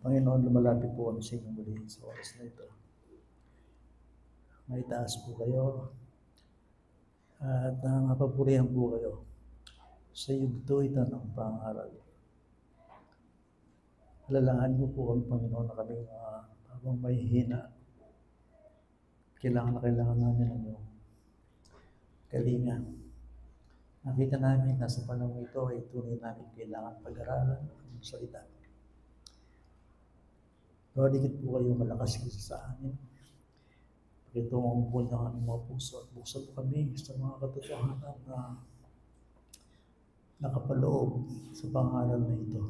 Panginoon, lumalapit po kami sa inyong muli sa oras na ito. May taas po kayo at mapapurihan po kayo sa yugto ito ng pangaral. Alalahanin mo po kami, Panginoon, na kami habang may hina, kailangan namin ng iyong kalinga. Nakita namin na sa panahon ito ay tunay namin kailangan pag-aralan ang salita. Lord, dikit po kayo malakas sa amin. Pakitungong po ng aming mga puso at buksan po kami sa mga katotohanan na nakapaloob sa pangaral na ito.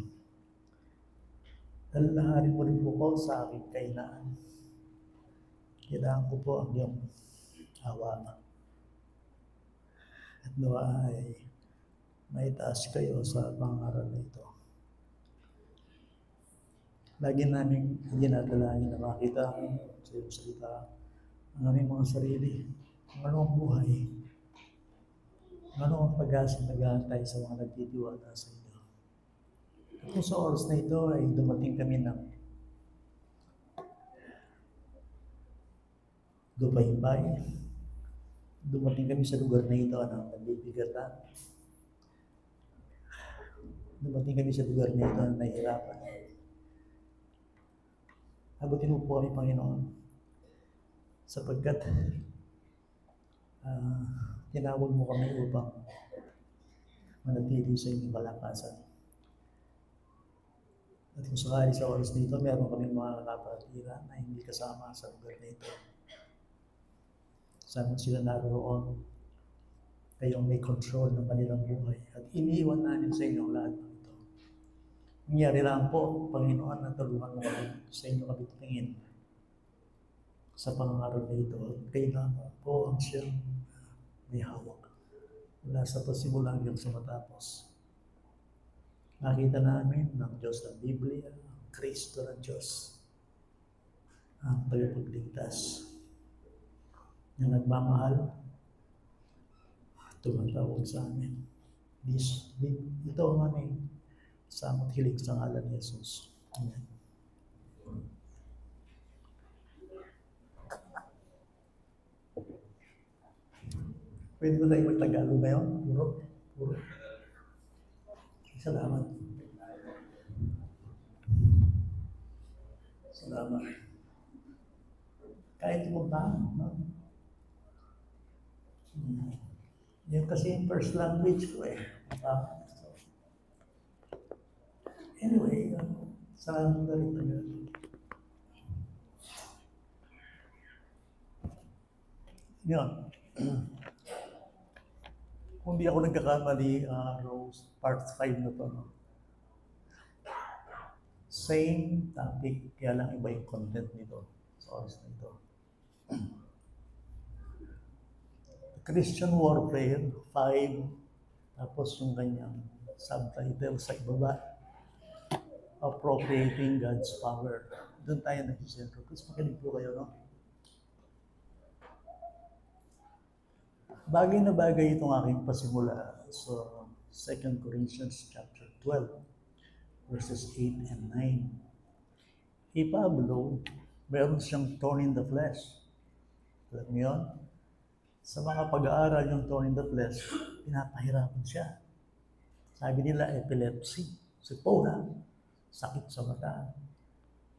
Alalahanin mo rin po ko sa aking kainaan. Kailangan ko po ang iyong awa. At nawa ay maitaas kayo sa pangaral na ito. Lagi namin ginadalangin na makita sa iyong salita ang aming mga sarili, ang anong buhay, ang anong pag-asa nag-aantay sa mga nagtitiwala sa inyo. At kung sa oras na ito ay dumating kami ng dupahimbay, dumating kami sa lugar na ito ng nabibigatan, dumating kami sa lugar na ito ng nahihirapan. Abutin mo po kami, Panginoon, sapagkat tinawag mo kami upang manatili sa inyong kalakasan. At kung sakali sa oras nito, meron kami mga kapatira na hindi kasama sa lugar na ito. Saan sila naroon, kayong may control ng kanilang buhay. At iniiwan namin sa inyong lahat ng ito. Nangyari lang po, Panginoon, na tulungan mo kami sa inyong kapitingin sa pangaral na ito. Kailangan po ang siyang may hawak mula sa pasimula hanggang sa matapos. Nakita namin ng Diyos ng Biblia, ang Kristo ng Diyos, ang tagapagligtas na nagmamahal at tumatawag sa amin. Ito ang aming samot hilig sa ngalan ni Jesus. Amen. Pwede ba tayo mag-Tagalog ngayon? Puro. Salamat. Salamat. Kahit mo ba? Yung kasi yung first language ko eh. Anyway, salamat na rin Tagalog. Yun. Kung di ako nagkakamali, Rose, part 5 na to. No? Same topic, kaya lang iba yung content nito sa oras na ito. Christian Warfare 5, tapos yung kanyang subtitle sa ibaba, Appropriating God's Power. Doon tayo nagsisentro. Tapos makinig po kayo, no? Bagay na bagay itong aking pasimula sa 2 Corinthians chapter 12, verses 8 and 9. Si Pablo, meron siyang thorn in the flesh. Alam niyo yun? Sa mga pag-aaral yung thorn in the flesh, pinapahirapan siya. Sabi nila, epilepsy. Si Paul, sakit sa mata.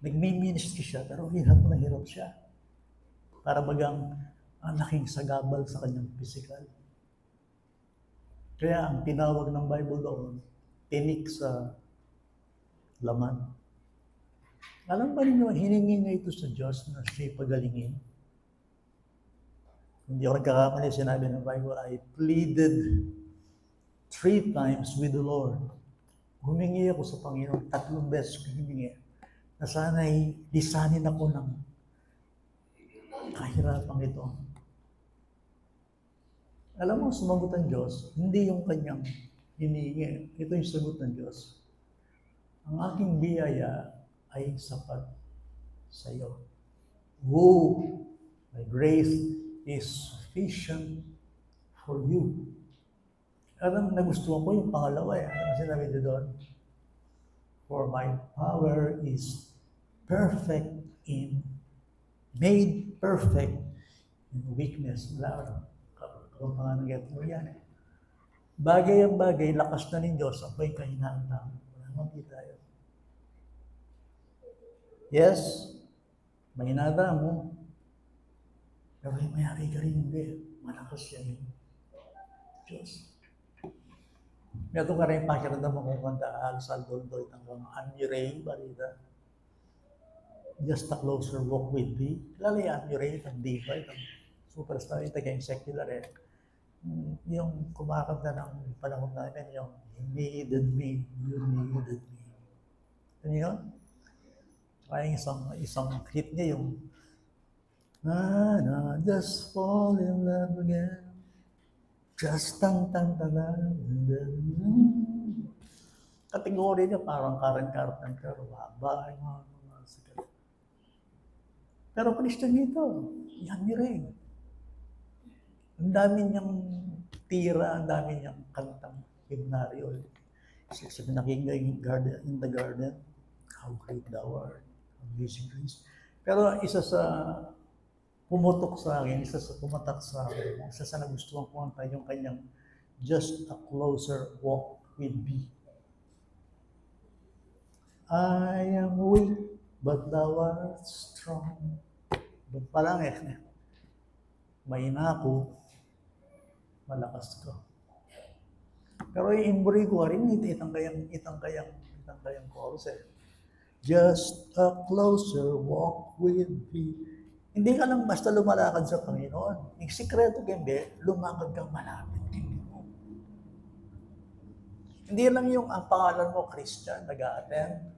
Nagmi-ministry siya, pero hirap na hirap siya. Para bagang ang laking sagabal sa kanyang physical. Kaya ang tinawag ng Bible doon, tinik sa laman. Alam ba ninyo, hiningi niya ito sa Diyos na siya'y pagalingin? Hindi ako nagkakamali, sinabi ng Bible, I pleaded 3 times with the Lord. Humingi ako sa Panginoon, 3 beses humingi, na sana'y lisanin ako ng kahirapang ito. Alam mo, sumagot ang Diyos, hindi yung kanyang hinihingi. Ito yung sagot ng Diyos. Ang aking biyaya ay sapat sa iyo. Woe, my grace is sufficient for you. Alam, nagustuhan ko yung pangalawa. Ano sinabi niyo doon? For my power is made perfect in weakness. Wala kung pangalan mo yan eh. Bagay ang bagay, lakas na ng Diyos, ako'y kahinaan tao. Wala naman tayo. Yes, mahinada mo. Pero yung mayari ka rin, hindi. Malakas siya yung Diyos. Meron ka rin pakiramdam mo kung kanta, Al-Sal, Doldoy, hanggang Annie Barida. Just a closer walk with thee. Kilala yung Annie Ray, ang diva, itong superstar, ito yung secular eh. Yung kumakanta ng panahon namin, yung you needed me. Ano yun? Kaya isang hit niya yung just fall in love again. Just tang-tang-tang. Kategori niya parang Karen Carpenter, babae, mga sikat. Pero Christian ito, yan ni Ray. Ang dami niyang tira, ang dami niyang kantang hymnaryo. Sabi nakinggan in the garden, how great thou art, amazing grace. Pero isa sa pumutok sa akin, isa sa pumatak sa akin, isa sa nagustuhan ko ang yung kanyang just a closer walk with thee. I am weak, but thou art strong. Doon pa lang eh. Mahina ako, malakas ka. Pero i-imburi ko rin, itang kayang chorus eh. Just a closer walk with thee. Hindi ka lang basta lumalakad sa Panginoon. Yung sikreto hindi, lumakad kang malapit kay Panginoon. Hindi lang yung ang pangalan mo, Christian, nag-a-attend,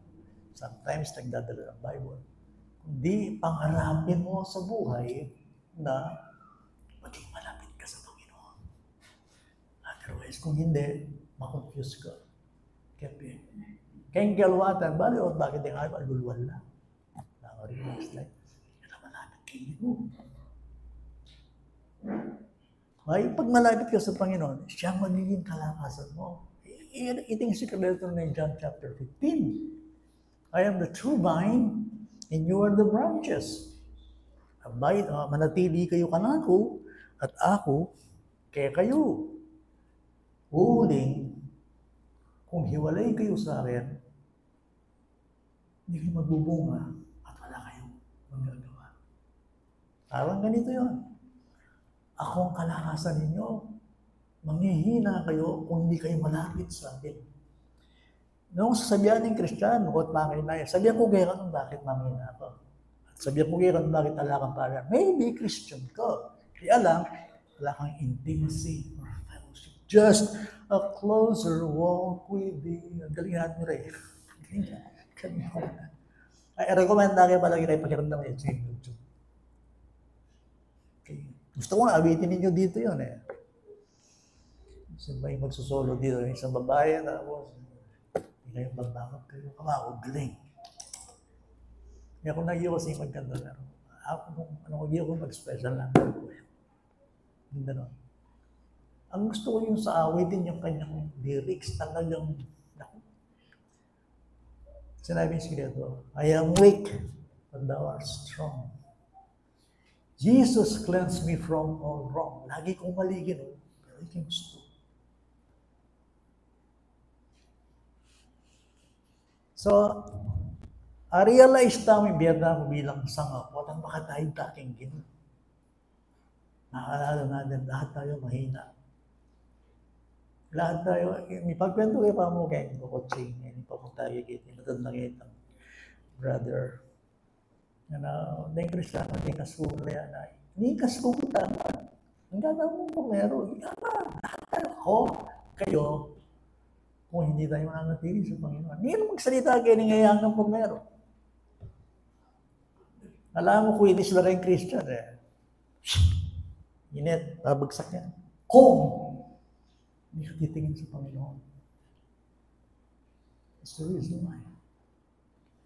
sometimes nagdadala ng Bible. Kundi pangarapin mo sa buhay na maging malapit ka sa Panginoon. Otherwise, kung hindi, makonfuse ka. Kaya galwatan, bakit yung ayaw, alulwal lang. Nakarinig like, ay, pag malapit ka sa Panginoon, siya magiging kalakasan mo. Ito yung sikreto ng John chapter 15. I am the true vine, and you are the branches. Manatili kayo kanako, at ako, kaya kayo. Huling, kung hiwalay kayo sa akin, hindi kayo magbubunga at wala kayong magagawa. Parang ganito yun. Ako ang kalakasan ninyo. Manghihina kayo kung hindi kayo malapit sa akin. Noong sasabihan ng Kristiyano, at makinaya, sabihan ko kayo kung bakit mamina ako. At sabihan ko kayo kung bakit ala kang parang, maybe Christian ka. Kaya lang, wala kang intimacy or fellowship. Just a closer walk with thee. Galingan nyo rin. Galingan. I recommend na kayo palagi kayo pakiramdam yun sa YouTube. Okay. Gusto ko nga, awitin ninyo dito yun eh. Kasi may magsusolo dito, yung isang babae, tapos, hindi kayo magbakot kayo, kamako, galing. Kaya kung nag-iyo kasi magkanda na, kung nag-iyo ko mag-special lang, hindi na. Ang gusto ko yung sa awitin, yung kanyang lyrics, talagang, sinabi yung sikreto, I am weak, but thou art strong. Jesus cleansed me from all wrong. Lagi kong maligin, pero ito yung gusto. So, realize namin, biyada mo bilang sangap, walang makatahid taking gino. Nakaalala natin, lahat tayo mahina. Lahat tayo, may pagkwento kayo pa mo kayo, kukutsing, hindi pa po tayo kita, natandang kita, brother. Dahil Kristiyano, hindi kasuko yan. Hindi kasuko tama. Ang gagawin mo meron. Lahat tayo, ako, kayo, kung hindi tayo mananatili sa Panginoon. Hindi naman magsalita kayo ng ngayang ng pumero. Alam mo, kung hindi sila rin Christian, init, babagsak yan. Kung hindi ka titingin sa Panginoon. That's the reason why.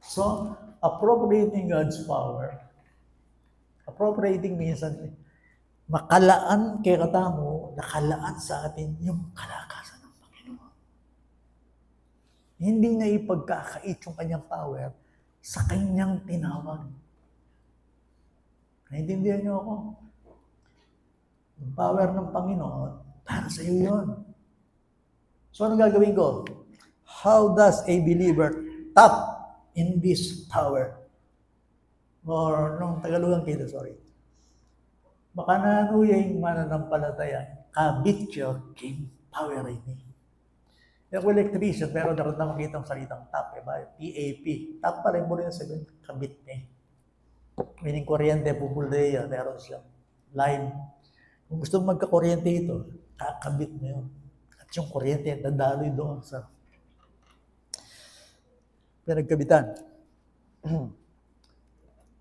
So, appropriating God's power, appropriating means makalaan kay katamo, nakalaan sa atin yung kalakasan ng Panginoon. Hindi niya ipagkakait yung kanyang power sa kanyang tinawag. Naintindihan niyo ako? Yung power ng Panginoon, para sa iyo yun. So, ano gagawin ko? How does a believer tap in this power? Or, nung Tagalogan kita, sorry. Baka nanuya yung mananampalataya, kabityo, king power ini. Yung electrician, pero naroon na makita ang salitang tap, T-A-P. Tap pa rin mo rin sabihin, kabit niya. Meaning, kuryente, pupuldeya, meron siya. Live. Kung gusto mo magka-kuryente ito, kakabit mo yun. At yung kuryente, dadaloy doon sa pinagkabitan.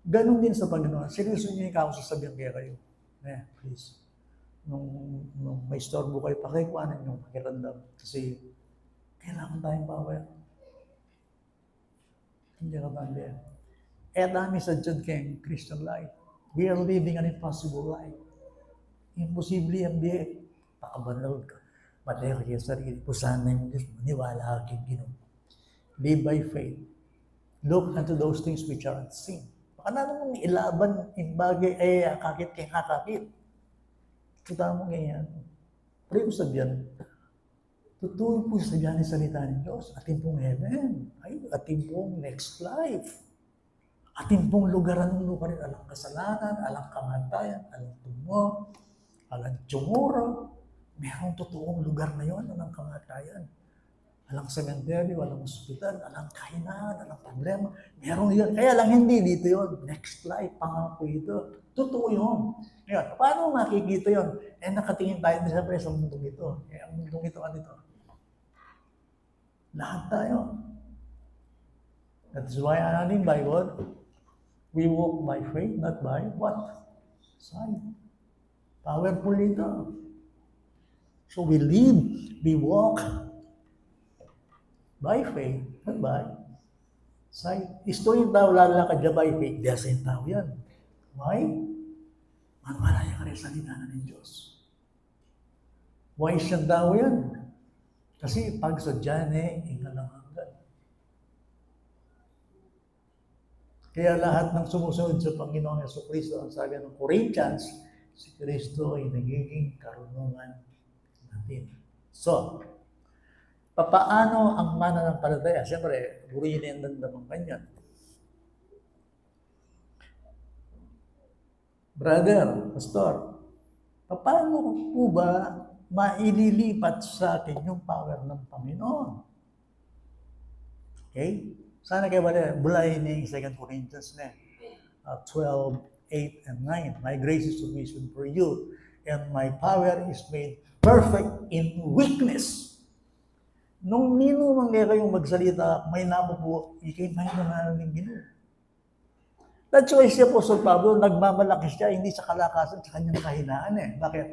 Ganon din sa Panginoon. Seryoso niyo yung sasabihan kayo. Please. Nung may storbo kayo, pakikuanan yung pakiramdam. Kasi, kailangan tayong power. Hindi ka tanda yan. Dami sa dyan kayong Christian life. We are living an impossible life. Imposible yan, di. Pakabanal ka. Mataya ka sa sarili. Pusahan na yung Diyos. Maniwala aking Ginoo. Live by faith. Look unto those things which are unseen. Baka na naman ilaban yung bagay, kakit kay kakakit. Kita mo ganyan. Pray ko sabihan, tutuloy po sa sabihan ng salita ng Diyos, ating pong heaven, ating pong next life, ating pong lugaran ng lugar, alang kasalanan, alang kamatayan, alang tumo, alang tsumuro, merong totoong lugar na yon, alang kamatayan. Alang sementeryo, alang ospital, alang kahinaan, alang problema. Meron yun. Kaya lang hindi dito yun. Next life, pangako ito. Totoo yun. Ngayon, paano makikita yun? Nakatingin tayo din siyempre sa mundong ito. Ang mundong ito, ano ito? Lahat tayo. That is why, in Bible, we walk by faith, not by what? Sight. Powerful ito. So we live, we walk, by faith, not by sight. Isto yung tao lalakad niya by faith. Di asa yung tao yan. Why? Manmalaya ka rin sa salita ng Diyos. Why siyang tao yan? Kasi pag sa dyan ingalanganggan. Kaya lahat ng sumusunod sa Panginoong Jesucristo, ang sabi ng Corinthians, si Kristo ay nagiging karunungan natin. So, paano ang mananampalataya? Siyempre, buriin yung dandamang kanya. Brother, pastor, paano po ba maililipat sa atin yung power ng Panginoon? Okay? Sana kayo bulayin yung 2 Corinthians 12, 8, and 9. My grace is sufficient for you, and my power is made perfect in weakness. Nung ninumang kayong magsalita, may namo po, ikay may nangalan ng Ginoo. That's why si Apostle Pablo, nagmamalaki siya, hindi sa kalakasan, sa kanyang kahinaan Bakit?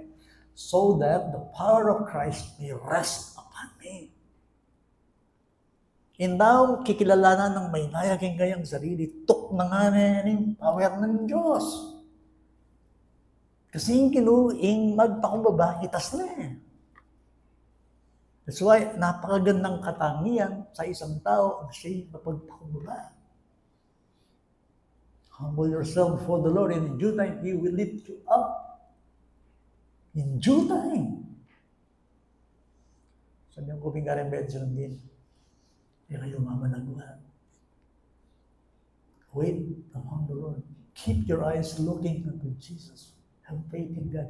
So that the power of Christ may rest upon me. Indaw, kikilalanan ng may nayaking kayang sarili, tuk na nga yung power ng Diyos. Kasi yung kinuing magpakumbaba, itas na That's why, napakagandang katangian sa isang tao ang siya'y mapagpakumbaba. Humble yourself before the Lord, and in due time, He will lift you up. In due time. Sabi ang kuping Karen Benson din, kayo mamalagwa. Wait upon the Lord. Keep your eyes looking unto Jesus. Have faith in God.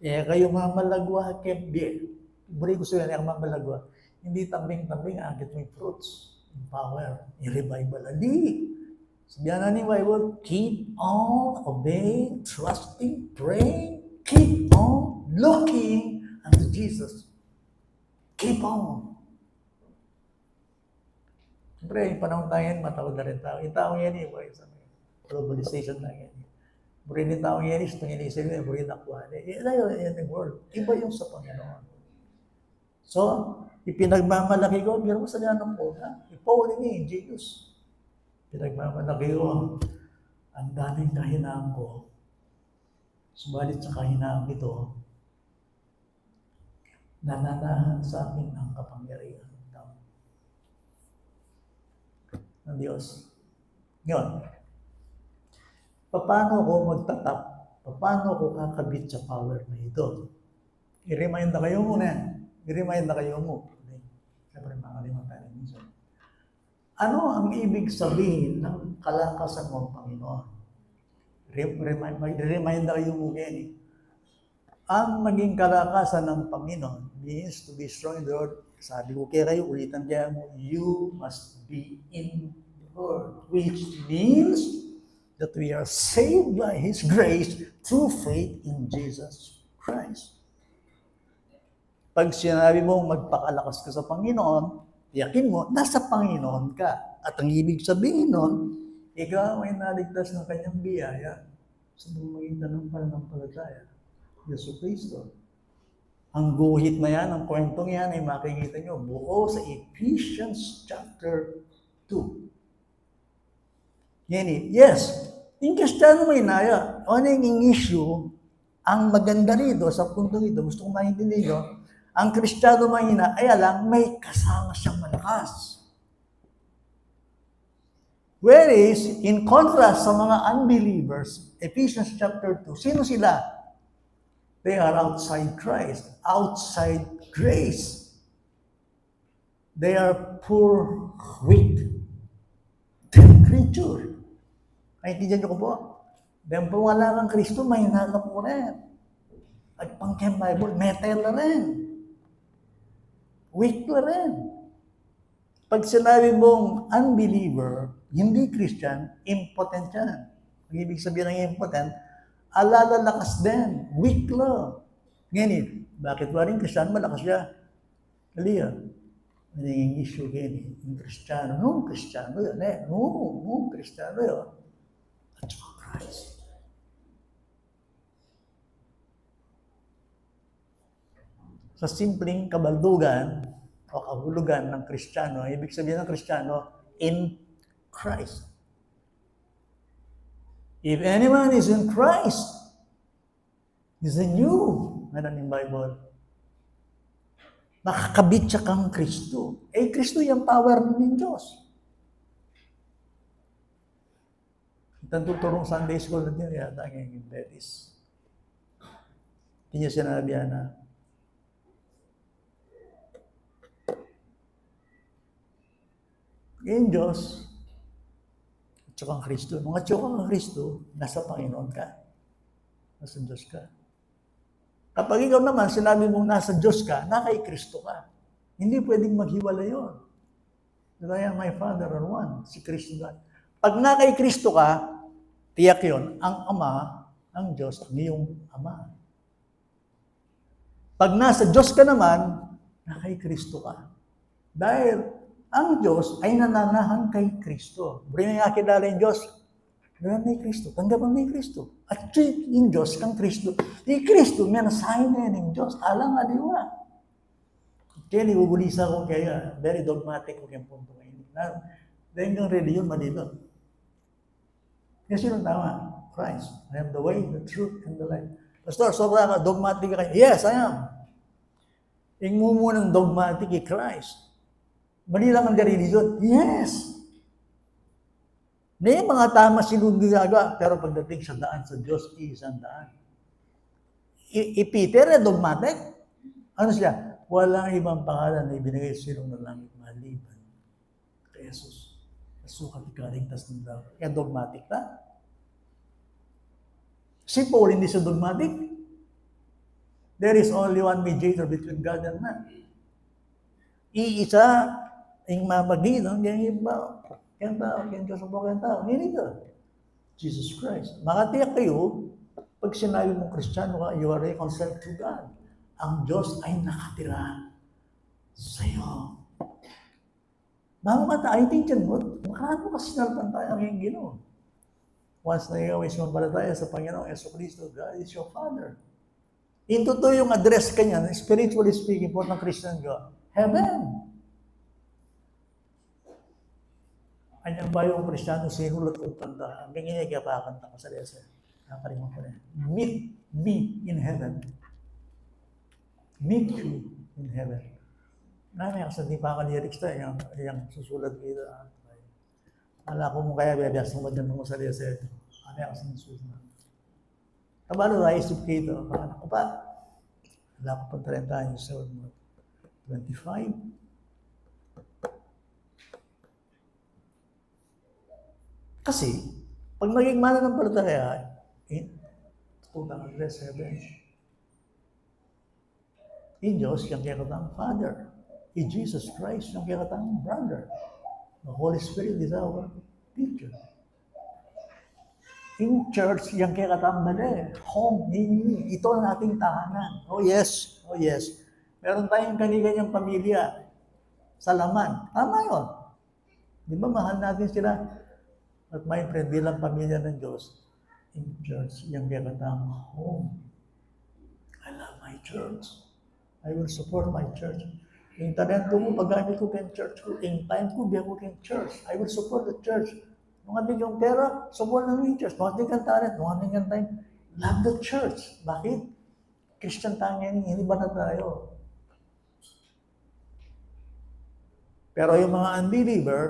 Kayo mamalagwa, buri ko sila ang mamalagwa. Hindi tambing-tambing, agad may fruits, yung power, yung revival. Ali. Sabihan na ni Bible, keep on obeying, trusting, praying, keep on looking unto Jesus. Keep on. Siyempre, yung panahon tayo yan, matawag na rin tao. Yung tao yan globalization na yan. Buri yung tao yan, panginisip yan, buri nakuha. Yan yung world. Iba yung sa Panginoon. So, ipinagmamalaki ko, pero sa ganun po, ipawali niya Jesus. Pinagmamalaki ko, ang daming kahinaan ko. Subalit sa kahinaan ito, nananahan sa akin ang kapangyarihan ng Diyos. Ngayon, paano ako magtatap? Paano ako kakabit sa power na ito? I-remind na kayo muna. I-remind na kayo mo. Siyempre, makalimutan tayo minsan. Ano ang ibig sabihin ng kalakasan ng Panginoon? Remind na kayo muna yan. Ang maging kalakasan ng Panginoon means to be strong in the Lord. Sabi ko kaya kayo, ulitan kaya mo, you must be in the Lord. Which means that we are saved by His grace through faith in Jesus Christ. Pag sinabi mo magpakalakas ka sa Panginoon, yakin mo, nasa Panginoon ka. At ang ibig sabihin nun, ikaw ay naligtas ng kanyang biyaya sa pamamagitan ng pananampalataya. Yesu Cristo. Ang guhit na yan, ang kwentong yan ay makikita nyo buo sa Ephesians chapter 2. Yes, yung Kristiyano may inaya. Ano yung issue? Ang maganda rito, sa punto rito, gusto kong maintindihan nyo, ang Kristiyano mahina, ay alam, may kasama siyang malakas. Whereas, in contrast sa mga unbelievers, Ephesians chapter 2, sino sila? They are outside Christ, outside grace. They are poor, weak, dead creature. Ay, tiyan nyo ko po. Dahil po wala kang Kristo, mahina ka po rin. At pang-Chem Bible, metal na rin. Weak na rin. Pag sinabi mong unbeliever, hindi Christian, impotent yan. Ang ibig sabihin ng impotent, alalakas din, weak lang. Ngayon, bakit ba rin Christian? Malakas siya. Kaliya. Naging issue ngayon, yung Kristiyano. No, Kristiyano yun eh. No, Kristiyano yun. At saka Christ. Sa simpleng kabaldugan o kahulugan ng Kristiyano, ibig sabihin ng Kristiyano, in Christ. If anyone is in Christ, is a new, ano yung Bible? Nakakabit siya kang Kristo. Eh, Kristo yung power ng Diyos. Itang tuturong Sunday school na niya, yata ngayon, Betis. Hindi niya sinabi na, yung Diyos, at saka ang Kristo. Mga tsaka ang Kristo, nasa Panginoon ka. Nasa Diyos ka. Kapag ikaw naman, sinabi mong nasa Diyos ka, na kay Kristo ka. Hindi pwedeng maghiwala yun. Kaya my Father are one, si Kristo God. Pag na kay Kristo ka, tiyak yun, ang Ama, ang Diyos, ang iyong Ama. Pag nasa Diyos ka naman, na kay Kristo ka. Dahil ang Diyos ay nananahan kay Kristo. Buri na nakilala yung Diyos. Ganyan may Kristo. Tanggapan may Kristo. At yung Diyos kang Kristo. Yung Kristo, may nasahin na yan yung Diyos. Alang nga diwa. Kaya ibubulisa ko kaya, very dogmatic ko yung punto ngayon. Dahil yung religion, malito. Kasi yung tama, Christ. I am the way, the truth, and the life. Pastor, sobra ka, dogmatic ka kayo. Yes, I am. Yung mumunang dogmatic kay Christ. Mali lang ang religion. Yes. May mga tama sinunod ginagawa, pero pagdating sa daan sa Diyos, isang daan. Peter, dogmatic. Ano siya? Walang ibang pangalan na ibinigay sa silong ng langit maliban kay Jesus. Nasukat ikaligtas ng tao. Kaya dogmatic na. Si Paul, hindi siya dogmatic. There is only one mediator between God and man. Iisa, yung mamagitan, yung iba, kaya tao, kaya Diyos mo, kaya tao, hindi ka. Jesus Christ. Makatiyak kayo, pag sinabi mong Kristiyano ka, you are reconciled to God. Ang Diyos ay nakatira sa iyo. Bago ka tayo, tingnan mo, makano kasi sinalpan tayo ang iyong Ginoo. Once na ikaw ay sumampalataya sa Panginoong Yesu Cristo, God is your Father. In totoo yung address kanya, spiritually speaking po ng Christian God, heaven. Anyang ba yung Kristiyano sinulot o tanda? Ang ganyan kaya pakakanta ko sa lesson. Nakakalimang ko na. Meet me in heaven. Meet you in heaven. Namin kasi di pa ka lyrics tayo, yung susulat dito. Ala ko mo kaya bebas mo dyan mo sa Diyos. Ano yung sinusunod? Kabalo na isip kito. Ako pa. Wala ko pa 30 anos. 25. Kasi, pag naging mananampalataya, Tunang address 7. In Diyos, yung kayakatang Father. In Jesus Christ, yung kayakatang Brother. The Holy Spirit is our teacher. In church, yung kayakatang Bale. Home, ito ang ating tahanan. Oh yes, oh yes. Meron tayong kani-kanyang pamilya sa laman. Tama yun. Di ba mahal natin sila? At my friend, bilang pamilya ng Diyos, in church, yung kayakatang home. I love my church. I will support my church. Yung talento mo, paggamit ko kay church ko. Yung time ko, biya ko kay church. I will support the church. Nung ating yung pera, support na yung church. Nung ating yung talent, nung ating yung time, love the church. Bakit? Christian tayo ngayon, hindi ba na tayo? Pero yung mga unbeliever,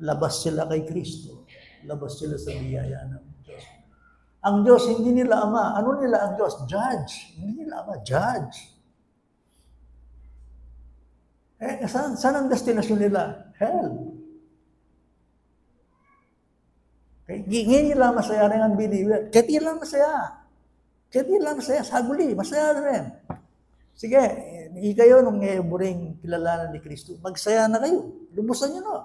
labas sila kay Kristo. Labas sila sa biyaya ng Diyos. Ang Diyos, hindi nila ama. Ano nila ang Diyos? Judge. Hindi nila ama, judge. Saan ang destinasyon nila? Hell. Okay? Hindi nila masaya rin ang believer. Kahit hindi lang masaya. Kahit hindi lang masaya. Saguli, masaya rin. Sige, hindi kayo nung buring kilalanan ni Kristo. Magsaya na kayo. Lubusan nyo na.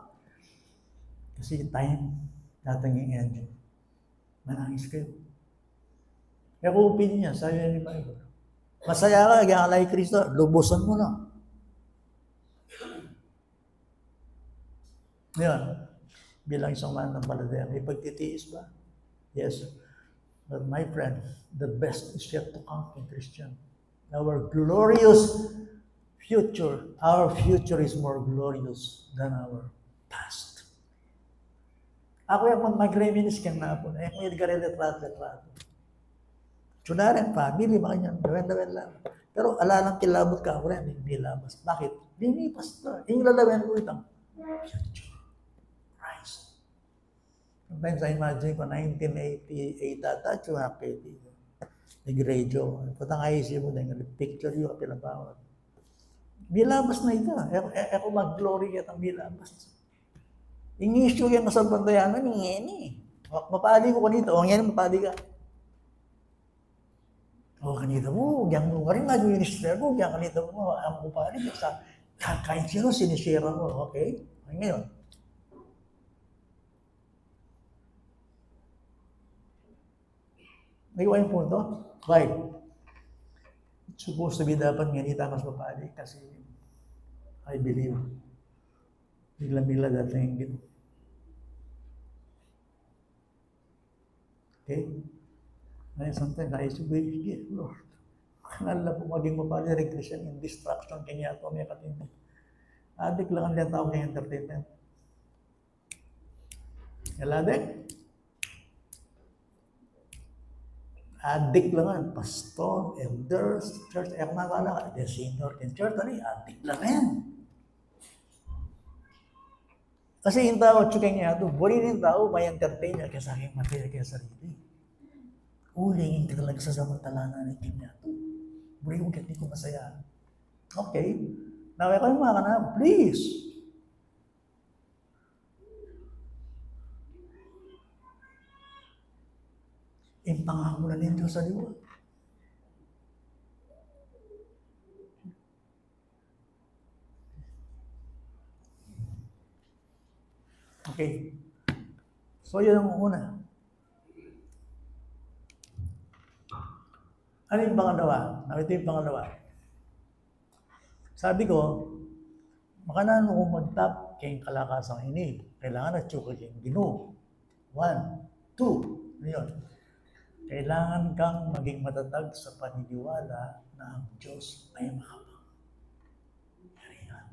Kasi yung time, datang end. Manangis kayo. Kaya kung opinion niya, sabi ni Bible, masaya ka, kaya Kristo, lubusan mo na. Yan. Bilang isang mananampalataya, may pagtitiis ba? Yes. But my friend, the best is yet to come in Christian. Our glorious future, our future is more glorious than our past. Ako yung mag-reminis kang napon, yung retrato. Tsunarin, family, mga ganyan, dawen lang. Pero alalang kilabot ka ako rin, hindi labas. Bakit? Linipas na. Yung lalawen ko itang future. Christ. Sometimes I imagine ko, 1988 ata, tsumapit dito. Nag-radio. Patang ayusin mo na yung picture yung pinabawat. Bilabas na ito. Eko mag-glory kitang bilabas. Yung issue yung masal pantayanan, yung ngeni. Mapali ko kanito. O ngeni, mapali ka. O kanito mo, yang mo rin nga yung minister ko, yang kanito mo, ang mapali ka. Kahit sino, sinisira mo. Okay? Ngayon. May iwan yung punto? Why? It's supposed to be dapat ganita mas mapali kasi I believe bigla-bigla dating dito. Okay? Ngayon sometimes I should be, Lord, kanala po maging mapali rin Christian in distraction kanya ito may katindi. Adik lang ang tao kay entertainment. Adik? Adik lang pastor, elders, church, nakakala ka, senior in church, adik lang yan. Kasi yung tao, tsukay niya ito, buli ng tao, may entertain niya, kaya sa aking material, kaya sarili. Ulingin ka talaga sa samantalanan ng niya ito. Buli mo, kahit di ko masaya. Okay, naway kayo mga na, please. Impangako na ninyo sa liwa. Okay. So, yun ang una. Ano yung pangalawa? Ito yung pangalawa. Sabi ko, makanan mo kung mag-tap kayong kalakasang ini. Kailangan na tsuka kayong gino. 1, 2. Ano yun? Kailangan kang maging matatag sa paniniwala na ang Diyos ay makapangyarihan.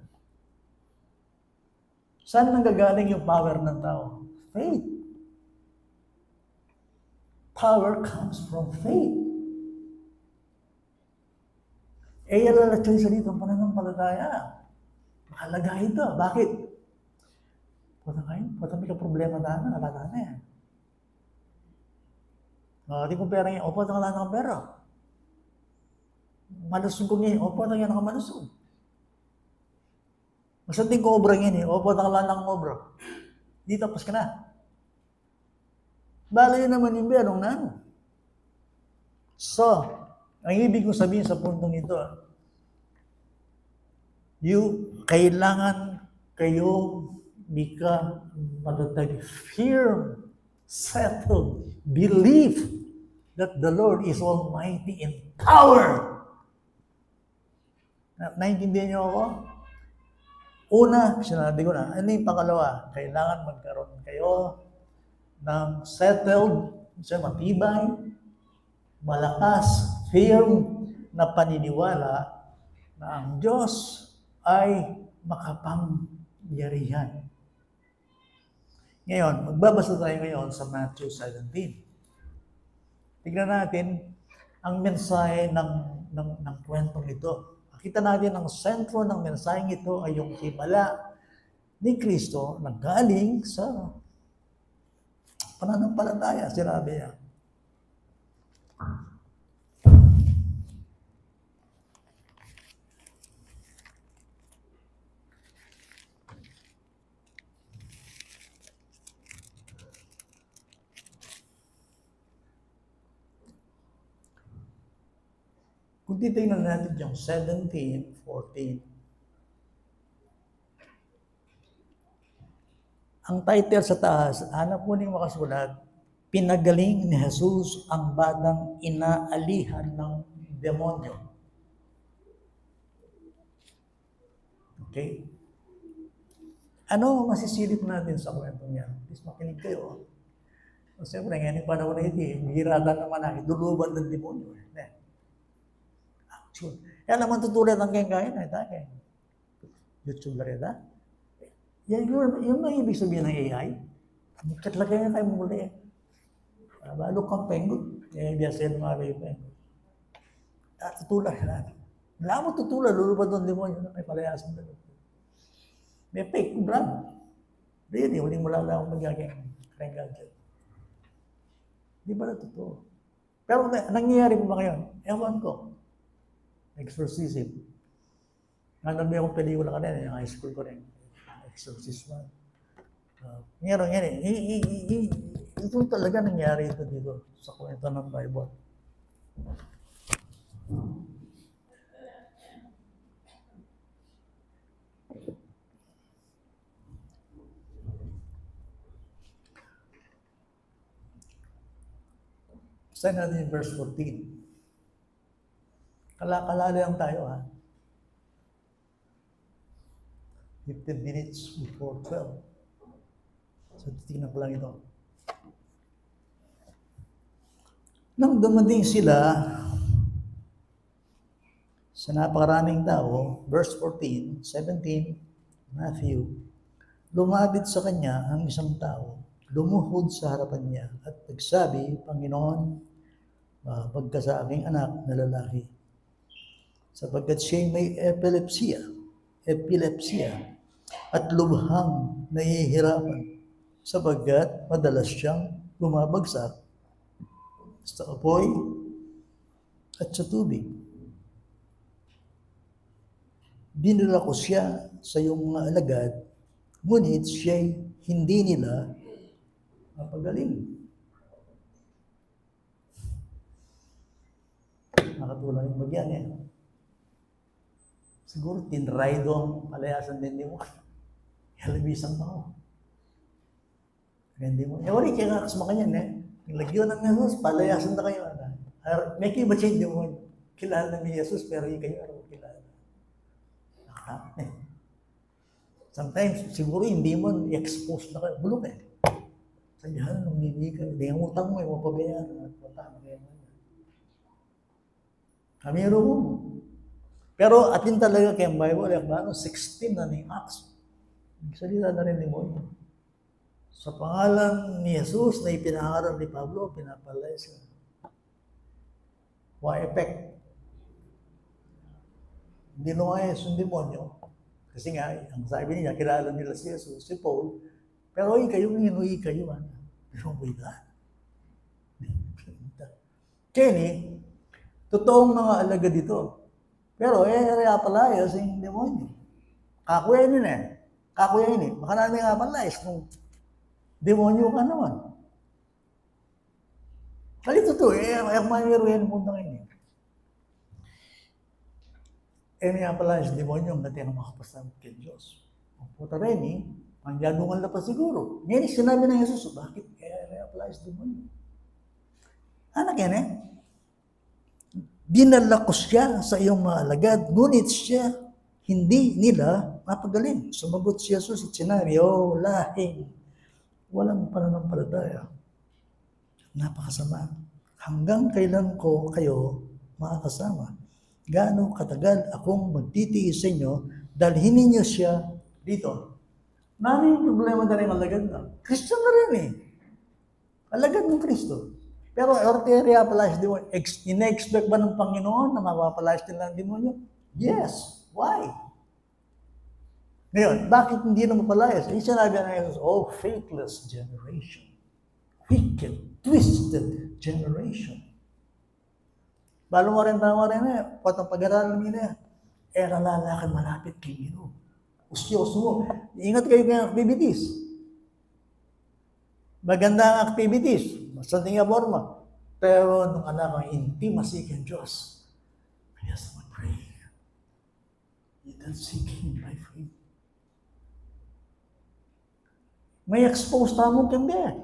Saan nanggagaling yung power ng tao? Faith. Power comes from faith. Yalalatsoy sa dito ang pananampalataya. Mahalaga ito. Bakit? Patang may problema na, alala na yan. Di ko pera yan, opo, wala na kang pera. Malusog ko ngayon, opo, wala na kang malusog. Masating ko obra ngayon, opo, wala na kang obra. Di tapos ka na. Bala yun naman yung berong na ano. So, ang ibig kong sabihin sa puntong ito, kailangan kayo matatag firm, settled, belief that the Lord is Almighty in power. Naintindihan niyo ako? Una, sinabi ko na. Ano yung pangalawa? Kailangan magkaroon kayo ng settled, matibay, malakas, firm na paniniwala na ang Diyos ay makapangyarihan. Ngayon, magbabasa tayo ngayon sa Matthew 17. Tignan natin ang mensahe ng kwentong ito. Makita natin ang sentro ng mensaheng ito ay yung himala ni Kristo na galing sa pananampalataya, sinabi niya. Kung titignan natin yung 17:14, ang title sa taas, hanap mo niyong makasulat, pinagaling ni Jesus ang batang inaalihan ng demonyo. Okay? Ano masisilip natin sa kwento niya? Please makinig kayo. Siyempre, ngayon yung panahon na ito, hihiratan naman na, iduluban ng demonyo. Action. Kaya naman tutulan ng kaya na ito. YouTube na rin, ha? Yung ibig sabihin ng AI, katlagay na kayo muli. Balo kang pengut. Biasa yung mga pengut. Tutulan na. Wala mo tutulan, lulubad ng demonyo na may palayasan na. May fake brand. Really, huling mula na akong magiging gadget. Di ba na totoo? Pero nangyayari po ba ngayon? Ewan ko. Exorcism. Nandun akong pelikula kanina, yung high school ko rin. Exorcism. Ngayon yan eh. Ito talaga nangyari ito dito sa kwento ng Bible. Sa natin yung verse 14. Kalakala lang tayo, ha? 15 minutes before 12. So, titignan ko lang ito. Nang dumating sila sa napakaraming tao, verse 14, 17, Matthew, lumapit sa kanya ang isang tao, lumuhod sa harapan niya at nagsabi, Panginoon, pagka sa aking anak na lalaki, sapagkat siya'y may epilepsya, at lubhang nahihirapan, sapagkat madalas siyang bumabagsak sa apoy at sa tubig. Dinala ko siya sa iyong mga alagad, ngunit siya'y hindi nila mapagaling. Nakatulong yung bagyan eh. Siguro tinraydo ang palayasan din mo. Halabisan pa ako. Hindi mo. Wala kaya nga kasama kanyan eh. Lagyan ng Jesus, palayasan na kayo. May kiba siya hindi mo. Kilala na ni Jesus, pero hindi kayo araw kilala. Sometimes, siguro hindi mo i-expose na kayo. Bulok eh. Sadyahan, nung hindi ka. Hindi ang utang mo, mapabayaran. At utang mo. Kami mo. Pero atin talaga kay Bible, yung 16 na ni Acts. Salita na rin ni Moy. Sa pangalan ni Jesus na ipinaharap ni Pablo, pinapalay siya. Why effect? Hindi nung ayos yung demonyo. Kasi nga, ang sabi niya, kilala nila si Jesus, si Paul, Pero kayo, inuwi kayo. Pero with that. Kenny, totoong mga alagad dito. Pero reapalayas yung demonyo. Kakuyainin eh. Kakuyainin. Baka namin apalayas kung demonyo ka naman. Kalito to mayroon punta ngayon. Nga pala yung demonyo ang natin ang makapasama kay Diyos. Ang puta rin ang yadungan na pa siguro. Ngayon, sinabi ng Jesus, bakit pala yung demonyo? Anak yan dinala ko siya sa iyong mga alagad, ngunit siya hindi nila mapagaling. Sumagot si Jesus at sinabi, lahing walang pananampalataya. Napakasama. Hanggang kailan ko kayo makakasama? Gaano katagal akong magtitiis sa inyo, dalhin ninyo siya dito. Nani yung problema na rin alagad na? Kristo na rin Alagad ng Kristo. Pero orteria palayas demonyo. Ina-expect ba ng Panginoon na mapapalayas nila ang demonyo? Yes. Why? Ngayon, bakit hindi na mapalayas? Sinabi na Jesus, faithless generation. Wicked, twisted generation. Balo mo rin patang pag-aralan nila, lalakad malapit kay Ginoo. Usyoso mo. Ingat kayo kayong activities. Magandang activities. Something about mo. Pero nung anak ang intimacy kay Diyos, yes, mag-pray. You don't seek Him by faith. May expose tamo kang there.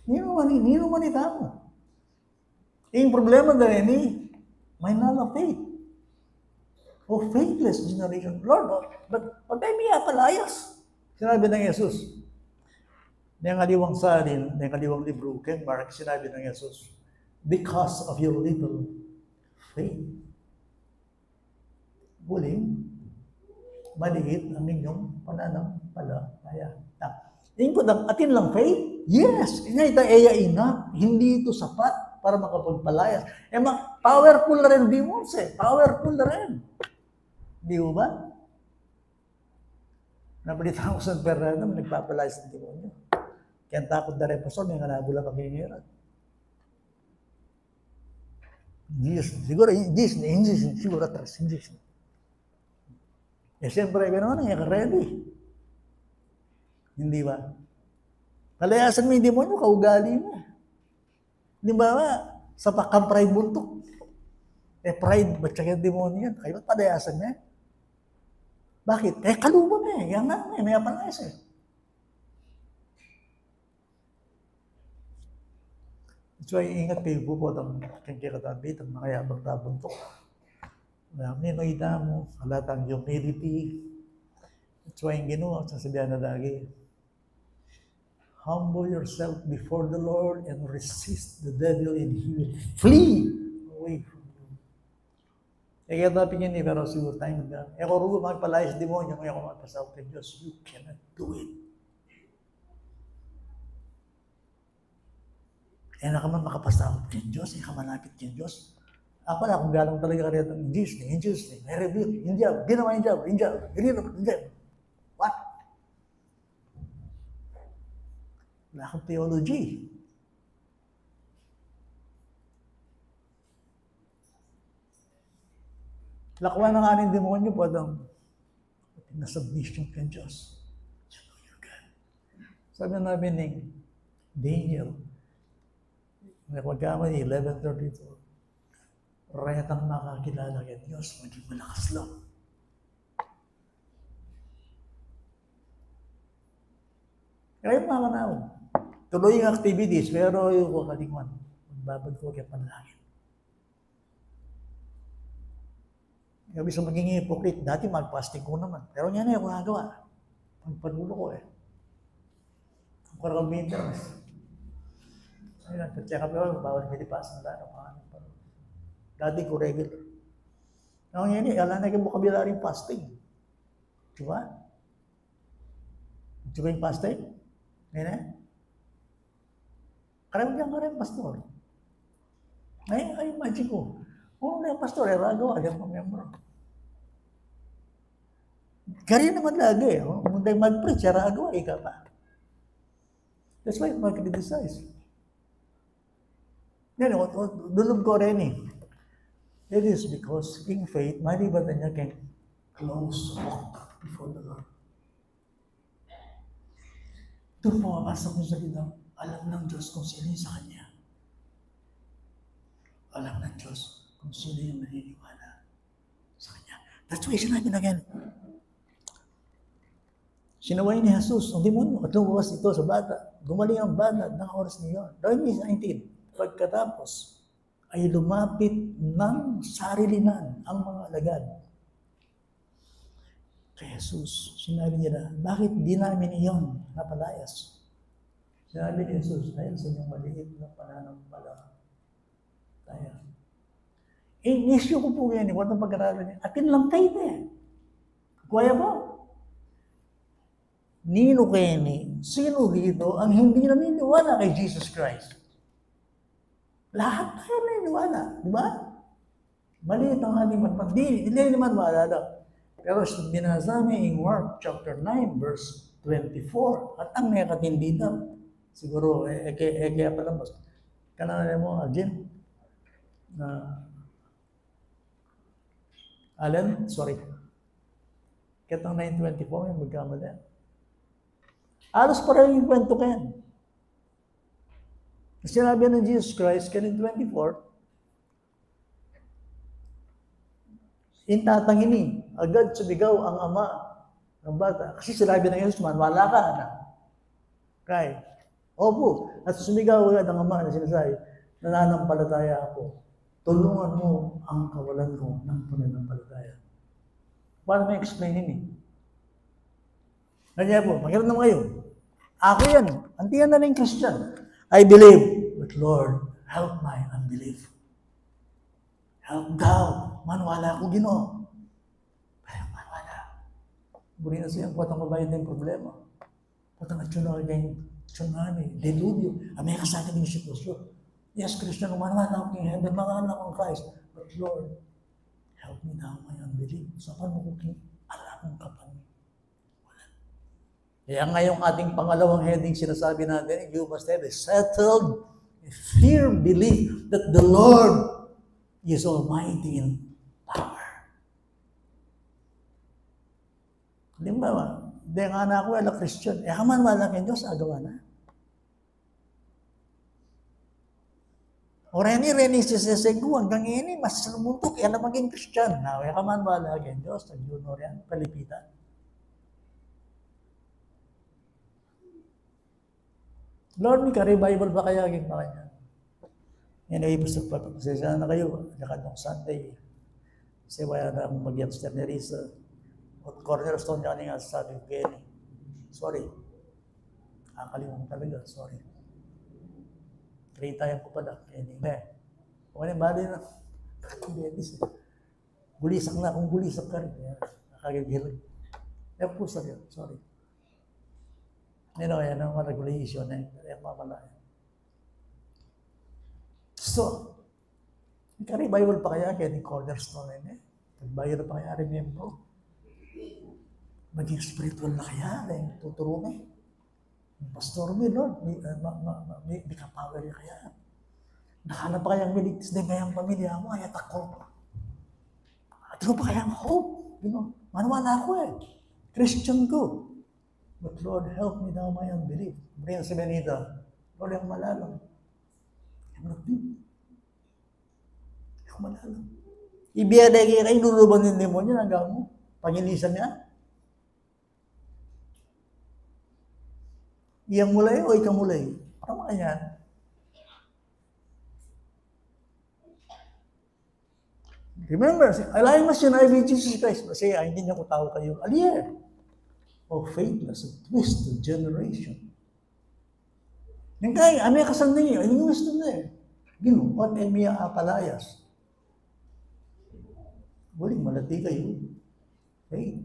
Nino man itamo. Yung problema dahil may nala faith. Faithless generation. Lord, but tayo may palayas. Sinabi ng Jesus. Yung kaliwang salin, yung kaliwang libro, kay Mark, sinabi ng Jesus, because of your little faith. Buling, maliit ang inyong pananampalataya. Yung ko atin lang faith? Yes! Ina, hindi ito sapat para makapagpalayas. Powerful na rin demons Powerful na rin. Di ba? Nabalita ko sa Fernando, nagpapalayas ng demonyo. Kaya takot na rin, Pastor, may kanabula pag-ingirat. Siguro atras. Siyempre, gano'n, ready. Hindi ba? Palayasan mo yung demonyo, kaugali mo. Di ba sa pakang pride buntok? Pride, ba't siya yung demonyo yan? Kayo ba't palayasan niya? Bakit? Kalubang yan nga, may palayas So, ingat kayo po ang kikikatabi, ang makayabang tabuntok. Ninoida mo, halatang humility. That's why yung ginawa, sasabihan na lagi, humble yourself before the Lord and resist the devil and he will flee away from you. Kaya natin yun pero siguro tayo ako rugo magpalayas demonyo, kaya ako magpasaw kay Diyos. You cannot do it. Kaya na ka man makapasahod kay Diyos, ka malapit kay Diyos. Ako na, kung galang talaga ka rin, in Jesus' name, I rebuke, in job, ginawa in job. What? Wala akong theology. Lakwa ng aning demonyo po ang nasubmission kay Diyos. Sabi namin ni Daniel, nagpagkamali, 11:32, retang makakilala kay Diyos, maging malakas lang. Kaya mga kanawin, tuloy yung activities, pero yung kalikman, magbabad ko kaya panalangin. Gabi sa maging hypocrite, dati mag-fasting ko naman. Pero yan yung nagawa. Pagpanulo ko Ang karakal maintenance. Ayun, check up yun, bawal milipas ng dano. Dati ko regular. Ngayon yan alam na yung vocabulary fasting. Diba? Diba yung fasting? Ngayon Karamihan ka rin, pastor. Ay, imagine ko. Na yung pastor, ragawa, yan mga membro. Kaya naman lagi, kung tayo mag-preach, agawa, ka pa. That's why mag-criticize. Yan, dulog ko rin eh. It is because in faith, maliban na niya can close walk before the Lord. Doon pumapasok mo sa gitna, alam ng Diyos kung sino yung sa Kanya. Alam ng Diyos kung sino yung naniniwala sa Kanya. That's why sinabi na again. Sinaway ni Jesus ang demonyo at lumabas ito sa bata. Gumaling ang bata ng oras niyon. Verse 19, pagkatapos ay lumapit ng sarilinan ang mga alagad. Kay Jesus, sinabi niya, bakit di namin iyon napalayas? Sinabi ni Jesus, dahil sa inyong maliit na pananampalataya. Issue ko po yan, huwag ng pag-aralan niya. Atin lang tayo eh. Kuya ba? Nino Kenny, sino dito ang hindi naniniwala kay Jesus Christ? Lahat tayo naniniwala, di ba? Maliit ang ating hindi naman maalala. Pero binasa namin in Mark chapter 9, verse 24. At ang nakatindi daw, siguro, kaya pala mas, kanana mo, Jim, Alan, sorry. Katang 9:24, yung magkamali. Alos pareho yung kwento kayan. Sinabi ng Jesus Christ, kanin 24, intatangini, agad sumigaw ang ama ng bata. Kasi sinabi ng Jesus, wala ka, anak. Right? Opo. At sumigaw agad ang ama na sinasabi, nananampalataya ako. Tulungan mo ang kawalan ko ng pananampalataya. Paano may explain yun eh? Kanya po, makiram naman kayo. Ako yan. Antiyan na ng Christian. I believe, but Lord, help my unbelief. Help thou. Manwala ako, Ginoo. Pero manwala. Buri na siya, kuwat ang mabayad ng problema. Kuwat ang tsunami, delubyo. May kasakit ng sitwasyon. Yes, Christian, manwala ako ng heaven, manwala akong Christ. But Lord, help me now my unbelief. So, paano ko alam ka pa? Kaya ngayong ating pangalawang heading sinasabi natin, you must have a settled, firm belief that the Lord is almighty in power. Di ba? Di nga na ako, wala Christian. Haman wala kang Diyos, agawa na. O reni sisesego, hanggang ini, mas lumuntok, yan na maging Christian. Na, haman wala kang Diyos, nag-junor yan, palipitan. Lord, may ka-revival ba kaya aging pa kanya? Anyway, basta pasensya na kayo. Lakad ng Sunday. Kasi wala na akong mag-youngster ni Risa. At cornerstone niya kanina sabi ko kayo. Sorry. Nakakalimutan talaga. Sorry. 3 time ko pala. Anyway. Okay na, bali na. Gulisak na akong gulisak ka rin. Nakagagilig. Yan po sabi. Sorry. Yan ang regulation eh. Kaya mamala. So, nagka-revival pa kaya kaya ni cornerstone eh. Nagbayad pa kaya rin yan bro. Maging spiritual na kaya rin. Tuturo eh. Pastor mo, Lord, may ka-power niya kaya. Nakahanap pa kayang miligtas din kayang pamilya mo, kaya tako. At ano pa kayang hope? Manwala ako eh. Christian ko. But Lord, help me now my unbelief. Bring si Benita. Lord, yung malalam. Yung malalam. Ibiyadagay kayo, luluban ng demonyo, hanggang mo. Pangilisan niya. Iyang mulay o ikang mulay? Tama yan. Remember, alayin mas yun ay Jesus Christ. Kasi hindi niya ko tao kayo. Aliyer. O faithless, a twisted generation. Yung kaya, amay kasal niyo, yung gusto na eh. Ginuot ay miya apalayas. Buling malati kayo. Faith.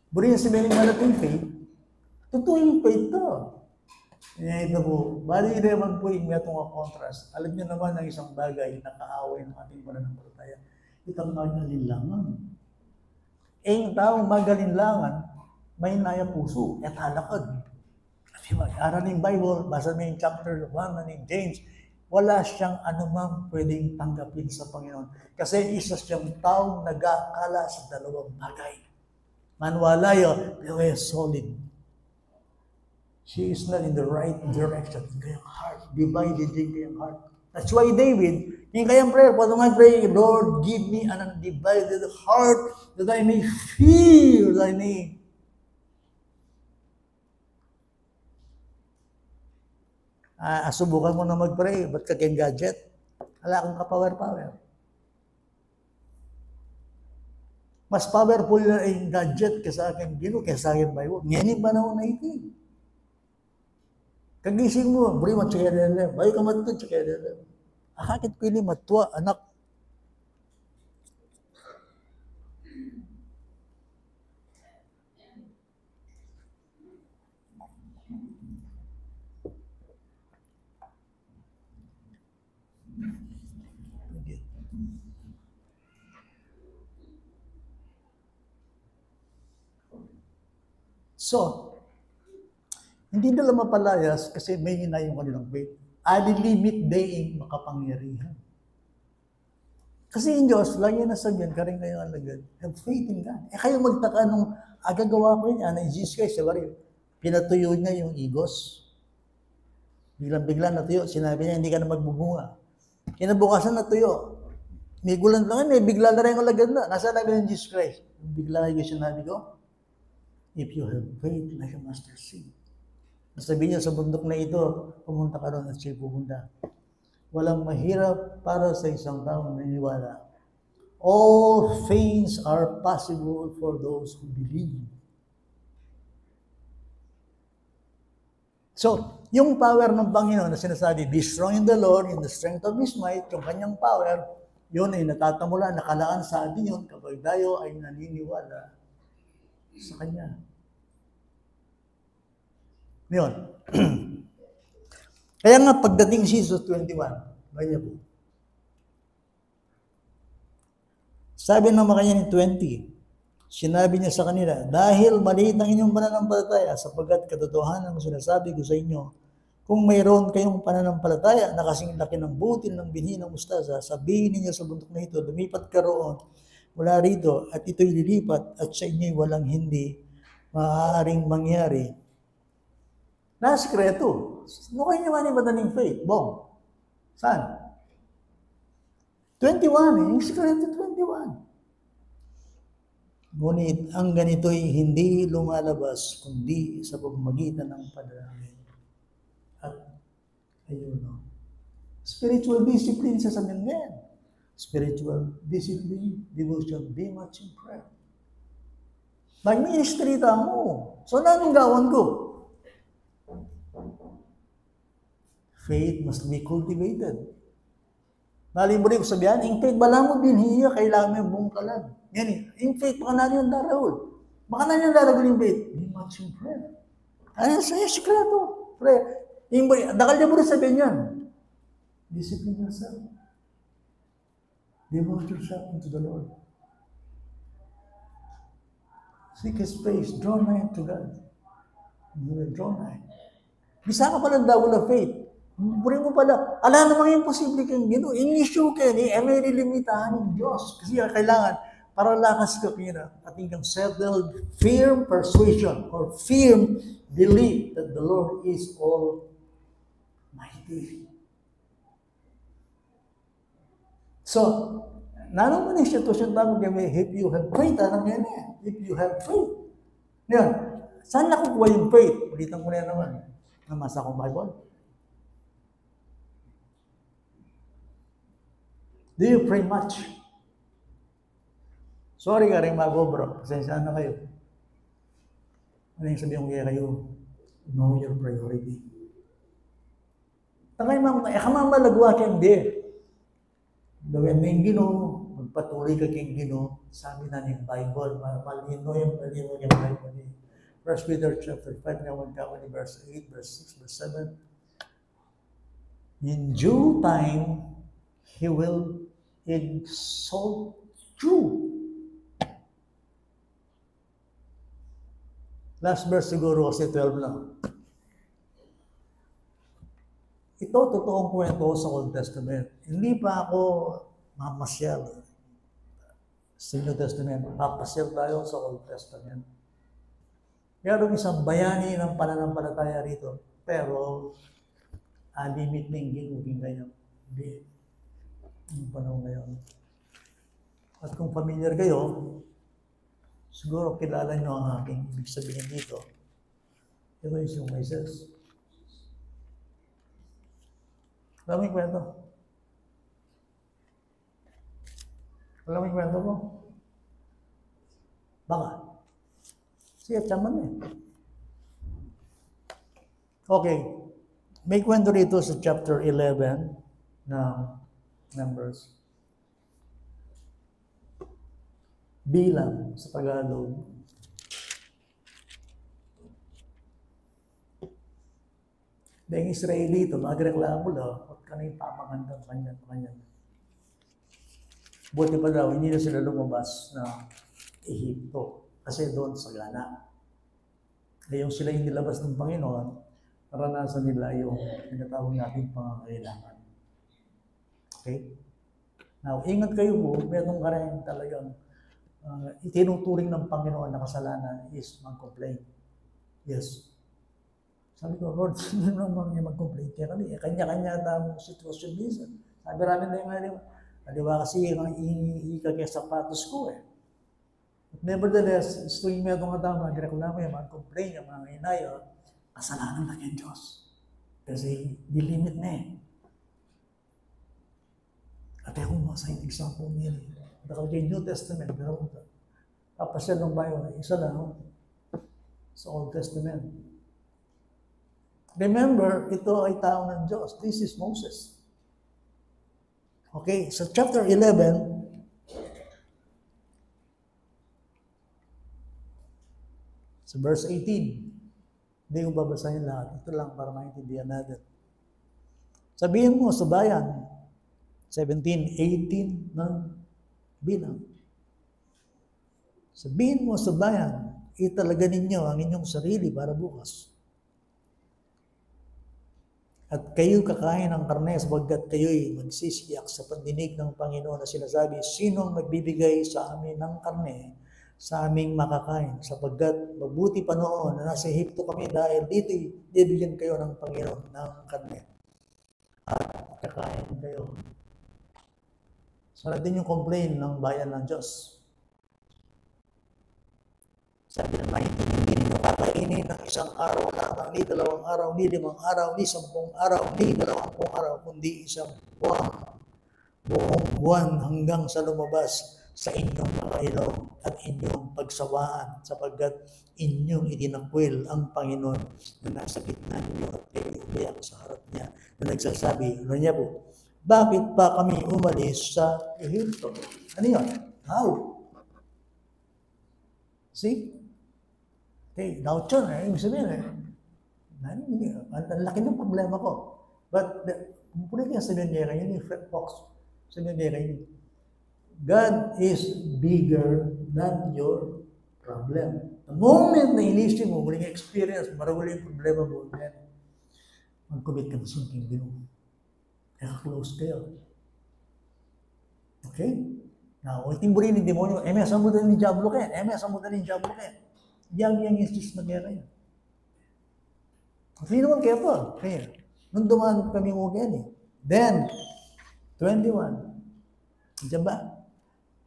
Buling na sabihin malating faith, totoo yung faith to. Kaya ito po, bali naman po yung itong contrast. Alam niyo naman ang isang bagay na kaaway ng ating pananampalataya. Itang kanyang lilangan. Ang taong magalinlangan, may naya puso, at halakad. Diba? Aral ng Bible, basa mo yung chapter 1 ng James, wala siyang anumang pwedeng tanggapin sa Panginoon. Kasi isa siyang taong nag-aakala sa dalawang bagay. Manwalayo, pero solid. She is not in the right direction. Kayang heart, divided din kayang heart. That's why David, yung kayang prayer, pwede nga pray, Lord, give me an undivided heart that I may feel thy name. Subukan mo na mag-pray, ba't ka kayang gadget? Wala kang ka-power-power. Mas powerful na yung gadget kaysa akin Ginoo, kaysa akin Bible. Ngayon ba na ito? Kagising mo, buri mo, tsakadala. Bayo ka matutod, tsakadala. Akakit ko ini matwa, anak. So, hindi nila mapalayas kasi may hina yung kanilang faith. Alilimit day makapangyarihan. Kasi yung Diyos, lagi na sabihin, karing kayo alagad, have faith in God. Kayo magtaka nung agagawa ko yun, na Jesus Christ, pinatuyo niya yung igos. Biglang natuyo, sinabi niya, hindi ka na magbubunga. Kinabukasan natuyo. May gulan lang, bigla na rin yung alagad na. Nasa nabi ng Jesus Christ. Bigla yung sinabi ko, if you have faith like a mustard seed. Sabi niya sa bundok na ito, pumunta ka ron at siya pupunta. Walang mahirap para sa isang taong naniniwala. All things are possible for those who believe. So, yung power ng Panginoon na sinasabi, be strong in the Lord, in the strength of His might, yung kanyang power, yun ay natatamula, nakalaan sa atin yun kapag tayo ay naniniwala sa Kanya. Yun. Kaya nga pagdating Jesus 21, ganyan po. Sabi ng mga kanya ni 20, sinabi niya sa kanila, dahil maliit ang inyong pananampalataya, sapagkat katotohanan ang sinasabi ko sa inyo, kung mayroon kayong pananampalataya na kasing laki ng butil ng binhi ng mustasa, sabihin niyo sa bundok na ito, lumipat ka roon mula rito at ito'y lilipat at sa inyo'y walang hindi maaaring mangyari. Nasikreto. Mukha niyo man yung madaling faith. Bong. Saan? 21 yung sikreto 21. Ngunit ang ganito'y hindi lumalabas kundi sa pamamagitan ng panalangin. At ayun no. Spiritual discipline sa sabihin ngayon. Spiritual discipline, devotion, be much in prayer. Mag-ministry mo. So, anong gawan ko? Faith must be cultivated. Nalimbuli ko sabihan, yung faith, bala mo binhiya, kailangan mo buong kalan. Yan yung faith, baka na yung darahol. Baka na yung darahol yung faith. Be much in prayer. Ano sa'yo, sikreto. Prayer. Dakal niya mo rin sabihin yan. Discipline yourself. Devote yourself into the Lord. Seek His face. Draw nigh to God. You will draw nigh. Bisa ka pala daw na faith. Puri mo pala, ala namang imposible kang Ginoo. Inisyo ka ni, may limitahan ng Diyos. Kasi kailangan, para lakas ka kira, ating kang settled, firm persuasion or firm belief that the Lord is almighty. So, naman yung sitwasyon tayo kami, if you have faith, anong yan eh? If you have faith. Ngayon, saan nakukuha yung faith? Ulitan ko na naman. Namasa kong Bible. Do you pray much? Sorry ka rin mag-bro. Pasensya na kayo. Ano yung sabihin ko kaya kayo? Know your priority. Takay mo, kamalagwa kang di. Gawin mo yung Ginoo, magpatuloy ka kang Ginoo. Sabi na ng Bible, malino yung Bible. 1 Peter chapter 5, verse 8, verse 6, verse 7. In due time, He will exalt you. Last verse siguro kasi 12 na. Ito, totoong kwento sa Old Testament. Hindi pa ako mamasyal sa New Testament. Papasyal tayo sa Old Testament. Merong isang bayani ng pananampalataya rito. Pero, limit na hingin ganyan. Hindi. Yung panahon ngayon. At kung familiar kayo, siguro kilala nyo ang aking ibig sabihin dito. Ito yung Moises. Alam mo yung kwento? Alam mo yung kwento ko? Baka. Siya, tsaman eh. Okay. May kwento rito sa chapter 11 ng Numbers. Bilang sa Tagalog. Dahil Israelito, magreklamo daw, at kanina papagandang kanya. Buti pa daw, hindi na sila lumabas na Ehipto. Kasi doon sa Gana. Yung sila yung nilabas ng Panginoon, naranasan nila yung pinatawag natin pangangailangan. Okay? Now, ingat kayo po, meron ka rin talagang itinuturing ng Panginoon na kasalanan is mag-complain. Yes. Sabi ko, Lord, hindi naman niya mag-complain. Kaya kami, kanya-kanya na sitwasyon minsan. Sabi namin na yung di ba kasi yung iika kaya sapatos ko eh. But nevertheless, tuwing meron nga tao, magreklamo yung mag-complain, yung mga inayo, kasalanan lang yung Diyos. Kasi dilimit na eh. At ako mo sa example niya. Dahil kay New Testament, papasyal ng Bible, isa lang sa Old Testament. Remember, ito ay tao ng Diyos. This is Moses. Okay, sa chapter 11, sa verse 18, hindi ko babasahin lahat. Ito lang para maintindihan natin. Sabihin mo sa bayan, 17, 18 ng bilang. Sabihin mo sa bayan, italaga ninyo ang inyong sarili para bukas. At kayo kakain ng karne sapagkat kayo'y magsisiyak sa pandinig ng Panginoon na sinasabi, sinong magbibigay sa amin ng karne sa aming makakain sapagkat mabuti pa noon na nasa Ehipto kami dahil dito bibigyan kayo ng Panginoon ng karne. At kakain kayo. So natin yung complain ng bayan ng Diyos. Sabi naman, hindi ninyo kakainin ng isang araw lamang, ni 2 araw, ni 5 araw, ni 10 araw, ni 20 araw, kundi isang buwan, buong buwan hanggang sa lumabas sa inyong mga ilaw at inyong pagsawaan sapagkat inyong itinakwil ang Panginoon na nasa gitna ninyo at kayo umiyak sa harap niya na nagsasabi, ano niya po, bakit pa kami umalis sa Ehipto? Ano yun? How? See? Okay, doubt yun. Ibig sabihin, ang laki ng problema ko. But, pwede kaya sabihin niya kayo, yung Fred Fox, sabihin niya kayo, God is bigger than your problem. The moment na inisip mo, muling experience, marawali yung problema mo, then, mag-commit ka na something new. Kaya close kayo. Okay? Now, itimburin ng demonyo, may asamutan ni Diablo kayo, may asamutan ni Diablo kayo. Yang is just na kaya kayo. Hindi naman kaya po. Kaya, nung dumaan kami mo kaya Then, 21. Diyan ba?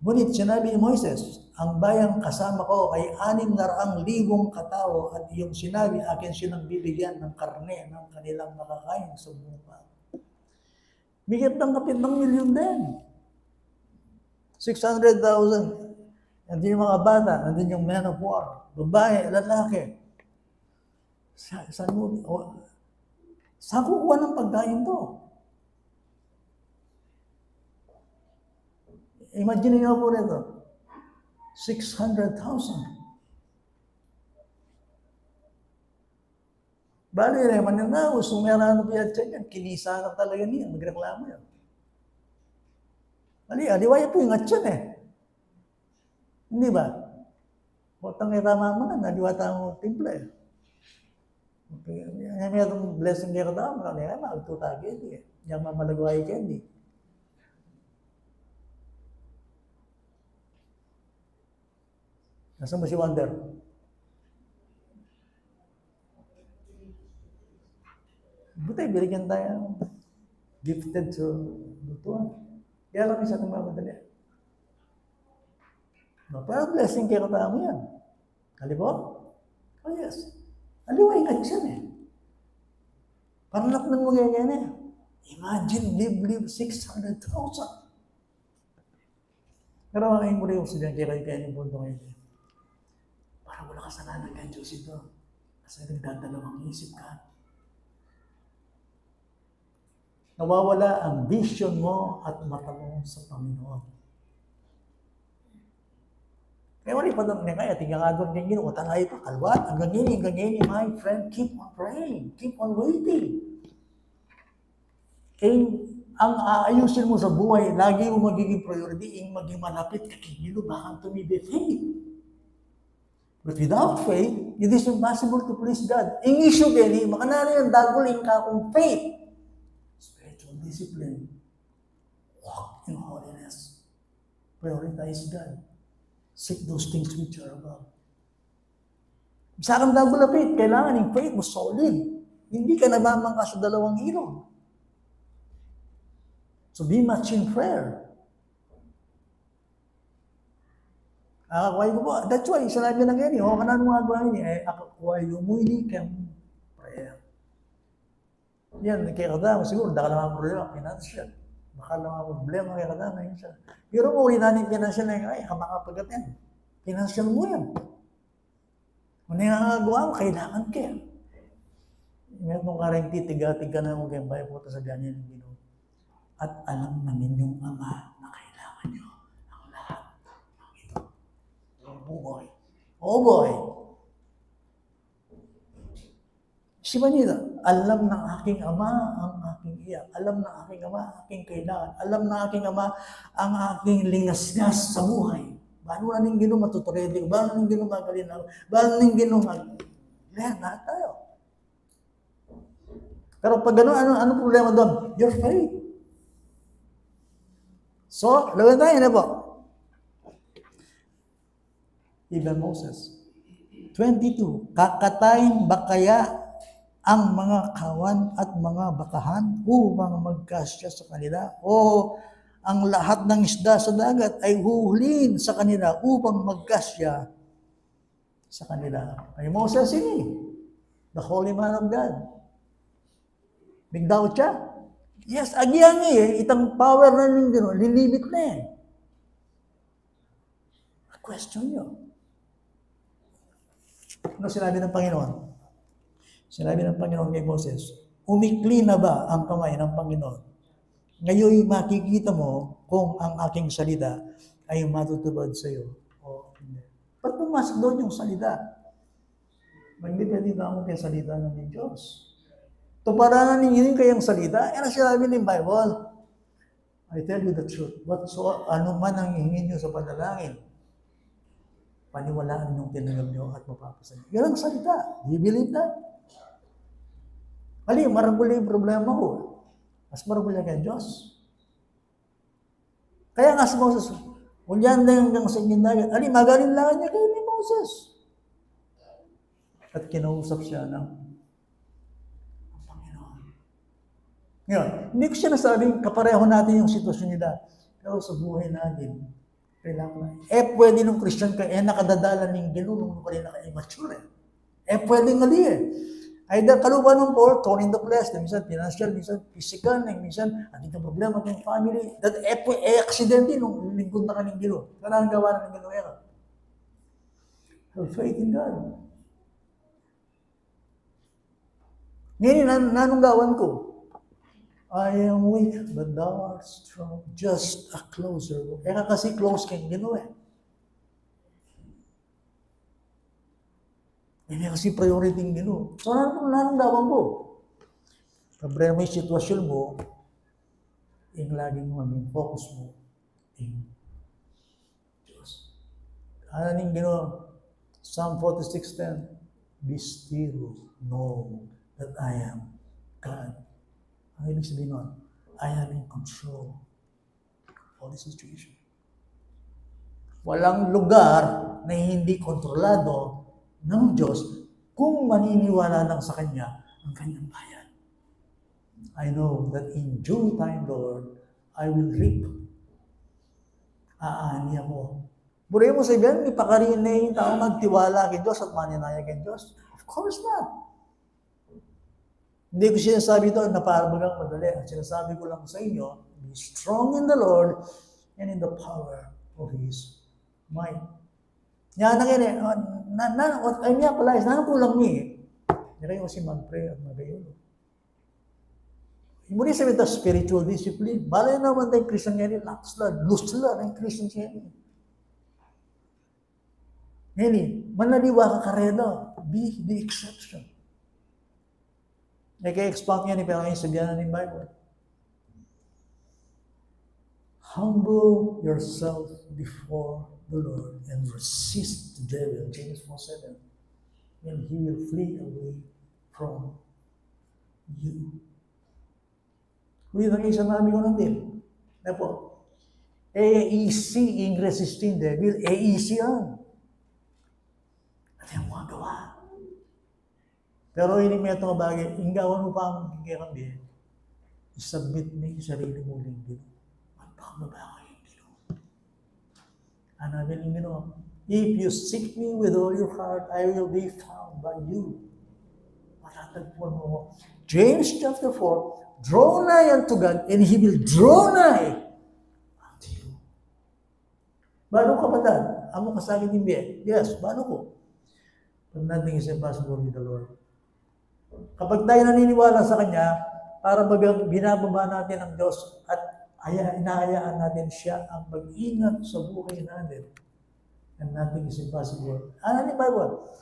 Ngunit sinabi ni Moises, ang bayang kasama ko ay 600,000 katao at iyong sinabi, akin silang bibigyan ng karne ng kanilang makakain sa buka. Bigyan ng kapit ng milyon din. 600,000. Nandun yung mga bata, nandun yung men of war, babae, lalaki. Saan kukuha ng pagkain to? Imagine niyo po rito, 600,000. Bali rin, mananaos, sumerano pa yan dyan, kinisa na talaga niya, magreklamo yan. Bali, aliwaya po yung atyan eh. Hindi ba? Kotang irama mo na, naliwata mo timple. Okay, yan yung blessing kaya ka daw, kaya magtutagi, yan mamalagway ka, hindi. Nasa mo si Wonder? Buti, binigyan tayo gifted to lutuan. Kaya lang isa itong mamadali. No, pero blessing kaya ka mo yan. Kalibo? Oh yes. Aliway ka siya eh. Parang mo ganyan eh. Imagine, live 600,000. Pero ang muli yung sabihan kaya yung punto ngayon. Parang wala kasalanan kay Diyos ito. Kasi nagdadalawang isip ka. Nawawala ang vision mo at mata mo sa Panginoon. Kaya wala pa doon kaya tingnan nga doon ganyan, o tangay pa, kalwat, ang ganyan, my friend, keep on praying, keep on waiting. Ang aayusin mo sa buhay, lagi mo magiging priority, maging malapit ka kay Nilo, baka to may faith. But without faith, it is impossible to please God. Ang issue din, makanari ang daguling ka kung faith. Spiritual discipline. Walk in holiness. Prioritize God. Seek those things which are above. Sa kang dagulapit, kailangan yung faith mo solid. Hindi ka namamangka sa dalawang ilog. So be much in prayer. Akakuhay ko po. That's why, sinabi na ganyan, o kanan mga gawin niya, akakuhay mo, hindi kang prayer. Yan, kaya kada mo siguro, daka naman problema, financial. Baka naman problema, kaya kada na yun siya. Pero kung uli natin financial na yun, ay, kamakapagat yan. Financial mo yan. Kung nangangagawa mo, kailangan ka yan. Ngayon kung karang titiga-tiga na mo kayo, bayo po sa ganyan ng Ginoo. At alam na ninyong Ama na kailangan nyo ang lahat ng ito. Oh boy. Oh boy. Siya nila, alam ng aking Ama ang aking iyak. Alam ng aking Ama ang aking kailangan. Alam ng aking Ama ang aking lingas-ngas sa buhay. Baano na ning Ginoo matuturedi? Baano ning Ginoo magalinaw? Baano ning Ginoo lahat tayo. Pero pag gano'n, ano problema doon? Your faith. So, lawan tayo na po. Even Moses. 22. Kakatayin ba kaya ang mga kawan at mga bakahan upang magkasya sa kanila? O ang lahat ng isda sa dagat ay huhulin sa kanila upang magkasya sa kanila? Ay Moses ini, the holy man of God. Big doubt siya. Yes, agyang itang power na ng Ginoo, lilimit na eh. Question nyo. Ano sinabi ng Panginoon? Sinabi ng Panginoon kay Moses, umikli na ba ang kamay ng Panginoon? Ngayon makikita mo kung ang aking salita ay matutupad sa iyo o hindi. Ba't pumasok doon yung salita? Magdepende na ako kay salita ng Diyos. Tuparanan ninyo kayang salita, yan ang sinabi ng Bible. I tell you the truth. So, ano man ang hingin nyo sa panalangin, paniwalaan niyong tinanggap nyo at mapapasan. Yan ang salita. Do you believe that? Ali, marabuli yung problema ko. Mas marabuli kay Diyos. Kaya nga si Moses, ulyan na hanggang sa inyong dagat. Ali, magaling lang niya kayo ni Moses. At kinausap siya ng ngayon, hindi ko siya nasabing kapareho natin yung sitwasyon nila. Pero sa buhay natin, kailangan. Pwede nung Christian ka, nakadadala ng Ginoo nung pa rin naka-immature. Pwede nga di Either kaluban ng Paul, torn in the flesh, minsan financial, minsan physical, minsan andito problema ng family. That accidentally nung lingkod na ka ng Ginoo. Kailangan gawa na ng Ginoo yan. Have faith in God. Ngayon, nanong gawan ko? I am weak, but thou art strong. Just a closer walk. Kasi close kang Ginoo eh. Hindi kasi priority ng Ginoo. So, nanong gawan ko? Problema yung sitwasyon mo, yung laging maging focus mo, in Diyos. Ano ng Ginoo? Psalm 46:10, be still, know that I am God. Ang ibig sabihin nun, I am in control of the situation. Walang lugar na hindi kontrolado ng Diyos kung maniniwala lang sa Kanya ang Kanyang bayan. I know that in due time, Lord, I will reap. Aani ako. Buray mo sabihin, may pakarin na yung tao magtiwala kay Diyos at maninaya kay Diyos? Of course not. Hindi ko sinasabi ito na parang madali. Ang sinasabi ko lang sa inyo, be strong in the Lord and in the power of His might. Yan ang yan eh. What I mean pala is, kulang mo eh. Hindi kayo kasi mag-pray at mag-ayun. Hindi mo rin sabihin ito, spiritual discipline. Balay naman tayong Christian yan, loose sila ng Christian yan. Ngayon, manaliwa ka kareda. Be the exception. Nag-expand yan, pero ngayon sabihan na ng Bible. Humble yourself before the Lord and resist the devil, James 4:7, and he will flee away from you. Kung yun ang isa namin ko ng din. Na po, easy in resisting devil, easy yan. At yung mga gawa. Pero hindi mo itong bagay, inggawan mo pa ang kikirami, isubmit mo yung sarili mo lang din. Magpakababa yung Ginoo. Hanapin yung Ginoo. If you seek me with all your heart, I will be found by you. Matatagpuan mo. James chapter 4, draw nigh unto God, and He will draw nigh unto you. Bano ka kapatid? Amo ka sa akin hindi. Yes, bano ko? But nothing is impossible with the Lord. Kapag tayo naniniwala sa Kanya, para bagang binababa natin ang Diyos at inahayaan natin siya ang mag-ingat sa buhay natin. And nothing is impossible. Ano ni Bible?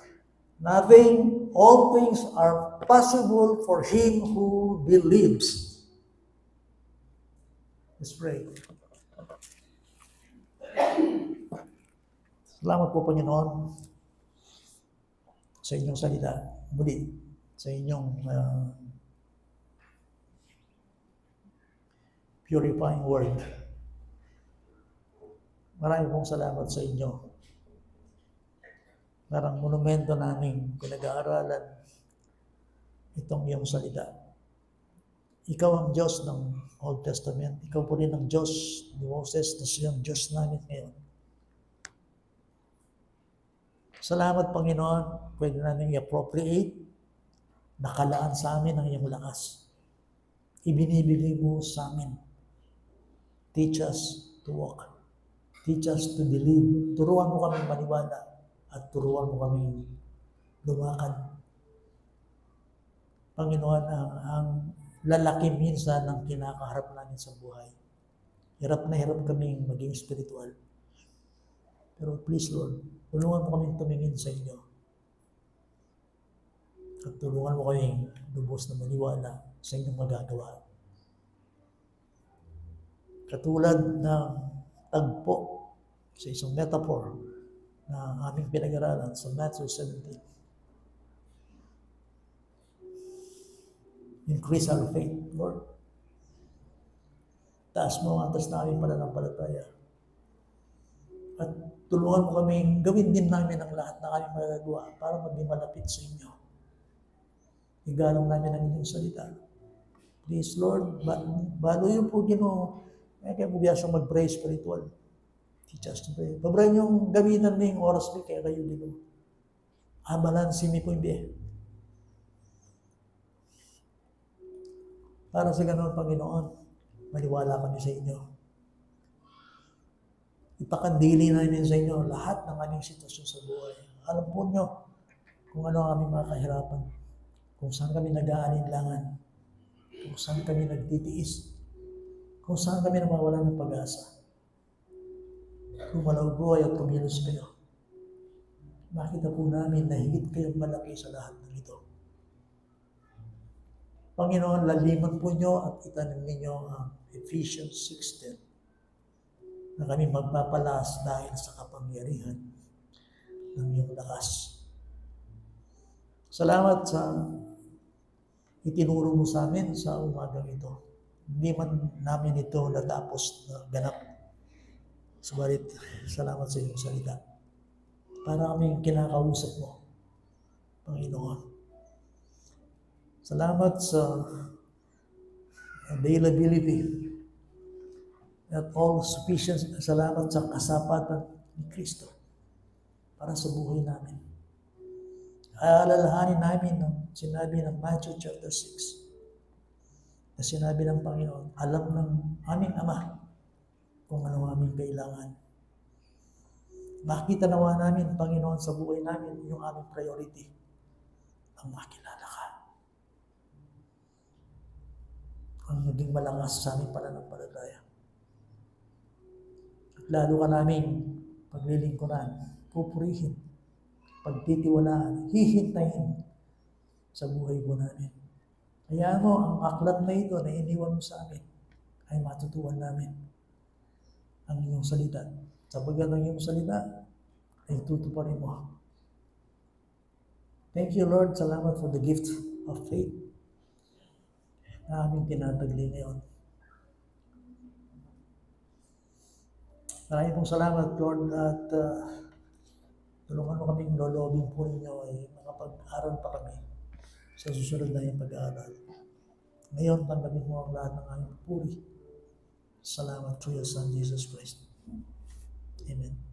Nothing, all things are possible for him who believes. Let's pray. Salamat po, Panginoon, sa inyong salita. Muli, sa inyong purifying word. Maraming pong salamat sa inyo. Parang monumento namin pinag-aaralan itong iyong salita. Ikaw ang Diyos ng Old Testament. Ikaw po rin ang Diyos ni Moses na siyang Diyos namin ngayon. Salamat, Panginoon. Pwede namin i-appropriate. Nakalaan sa amin ang iyong lakas. Ibinibigay mo sa amin. Teach us to walk. Teach us to believe. Turuan mo kami maniwala. At turuan mo kami lumakad. Panginoon, ang lalaki minsan ng kinakaharap namin sa buhay. Hirap na hirap kaming maging spiritual. Pero please, Lord, tulungan mo kaming tumingin sa inyo. At tulungan mo kaming lubos na maniwala sa inyong magagawa. Katulad ng tagpo sa isang metaphor na aming pinag-aralan sa Matthew 17. Increase our faith, Lord. Taas mo ang atas namin pananampalataya. At tulungan mo kami, gawin din namin ang lahat na kami magagawa para maging malapit sa inyo. Igalang namin ang inyong salita. Please, Lord, balo yung po Ginoo, kaya bubiyasang mag-pray spiritual. Teach us to pray. Pabrayan yung gamitan mo yung oras mo kaya kayo dito. Balansin mo po yung para sa ganoon, Panginoon, maniwala kami sa inyo. Ipakandili namin sa inyo lahat ng aming sitwasyon sa buhay. Alam po nyo kung ano ang aming mga kahirapan, kung saan kami nag-aalinlangan, kung saan kami nagtitiis, kung saan kami nawawalan ng pag-asa. Lumalaw buhay at kumilos kayo. Makita po namin na higit kayong malaki sa lahat ng ito. Panginoon, laliman po nyo at itanim ninyo ang Ephesians 6:10 na kami magpapalas dahil sa kapangyarihan ng iyong lakas. Salamat sa itinuro mo sa amin sa umagang ito. Hindi man namin ito natapos na ganap. Subalit, salamat sa iyong salita. Para kaming kinakausap mo, Panginoon. Salamat sa availability at all sufficiency. Salamat sa kasapatan ni Kristo para sa buhay namin. Alalahanin namin ang sinabi ng Matthew chapter 6 na sinabi ng Panginoon, alam ng aming Ama kung ano aming kailangan. Makita nawa namin, Panginoon, sa buhay namin yung aming priority, ang makilala ka. Ang maging malakas sa aming pananampalataya. At lalo ka namin paglilingkuran, pupurihin, pagtitiwalaan, hihintayin sa buhay po namin. Kaya ang aklat na ito na iniwan mo sa amin ay matutuhan namin ang iyong salita. Sabagat ang iyong salita ay tutuparin mo. Thank you, Lord. Salamat for the gift of faith na aming tinatagli ngayon. Maraming pong salamat, Lord, at tulungan mo kaming lolobin po ninyo ay makapag-aral pa kami sa susunod na yung pag-aaral. Ngayon, tanggapin mo ang lahat ng aming puri. Salamat through your Son, Jesus Christ. Amen.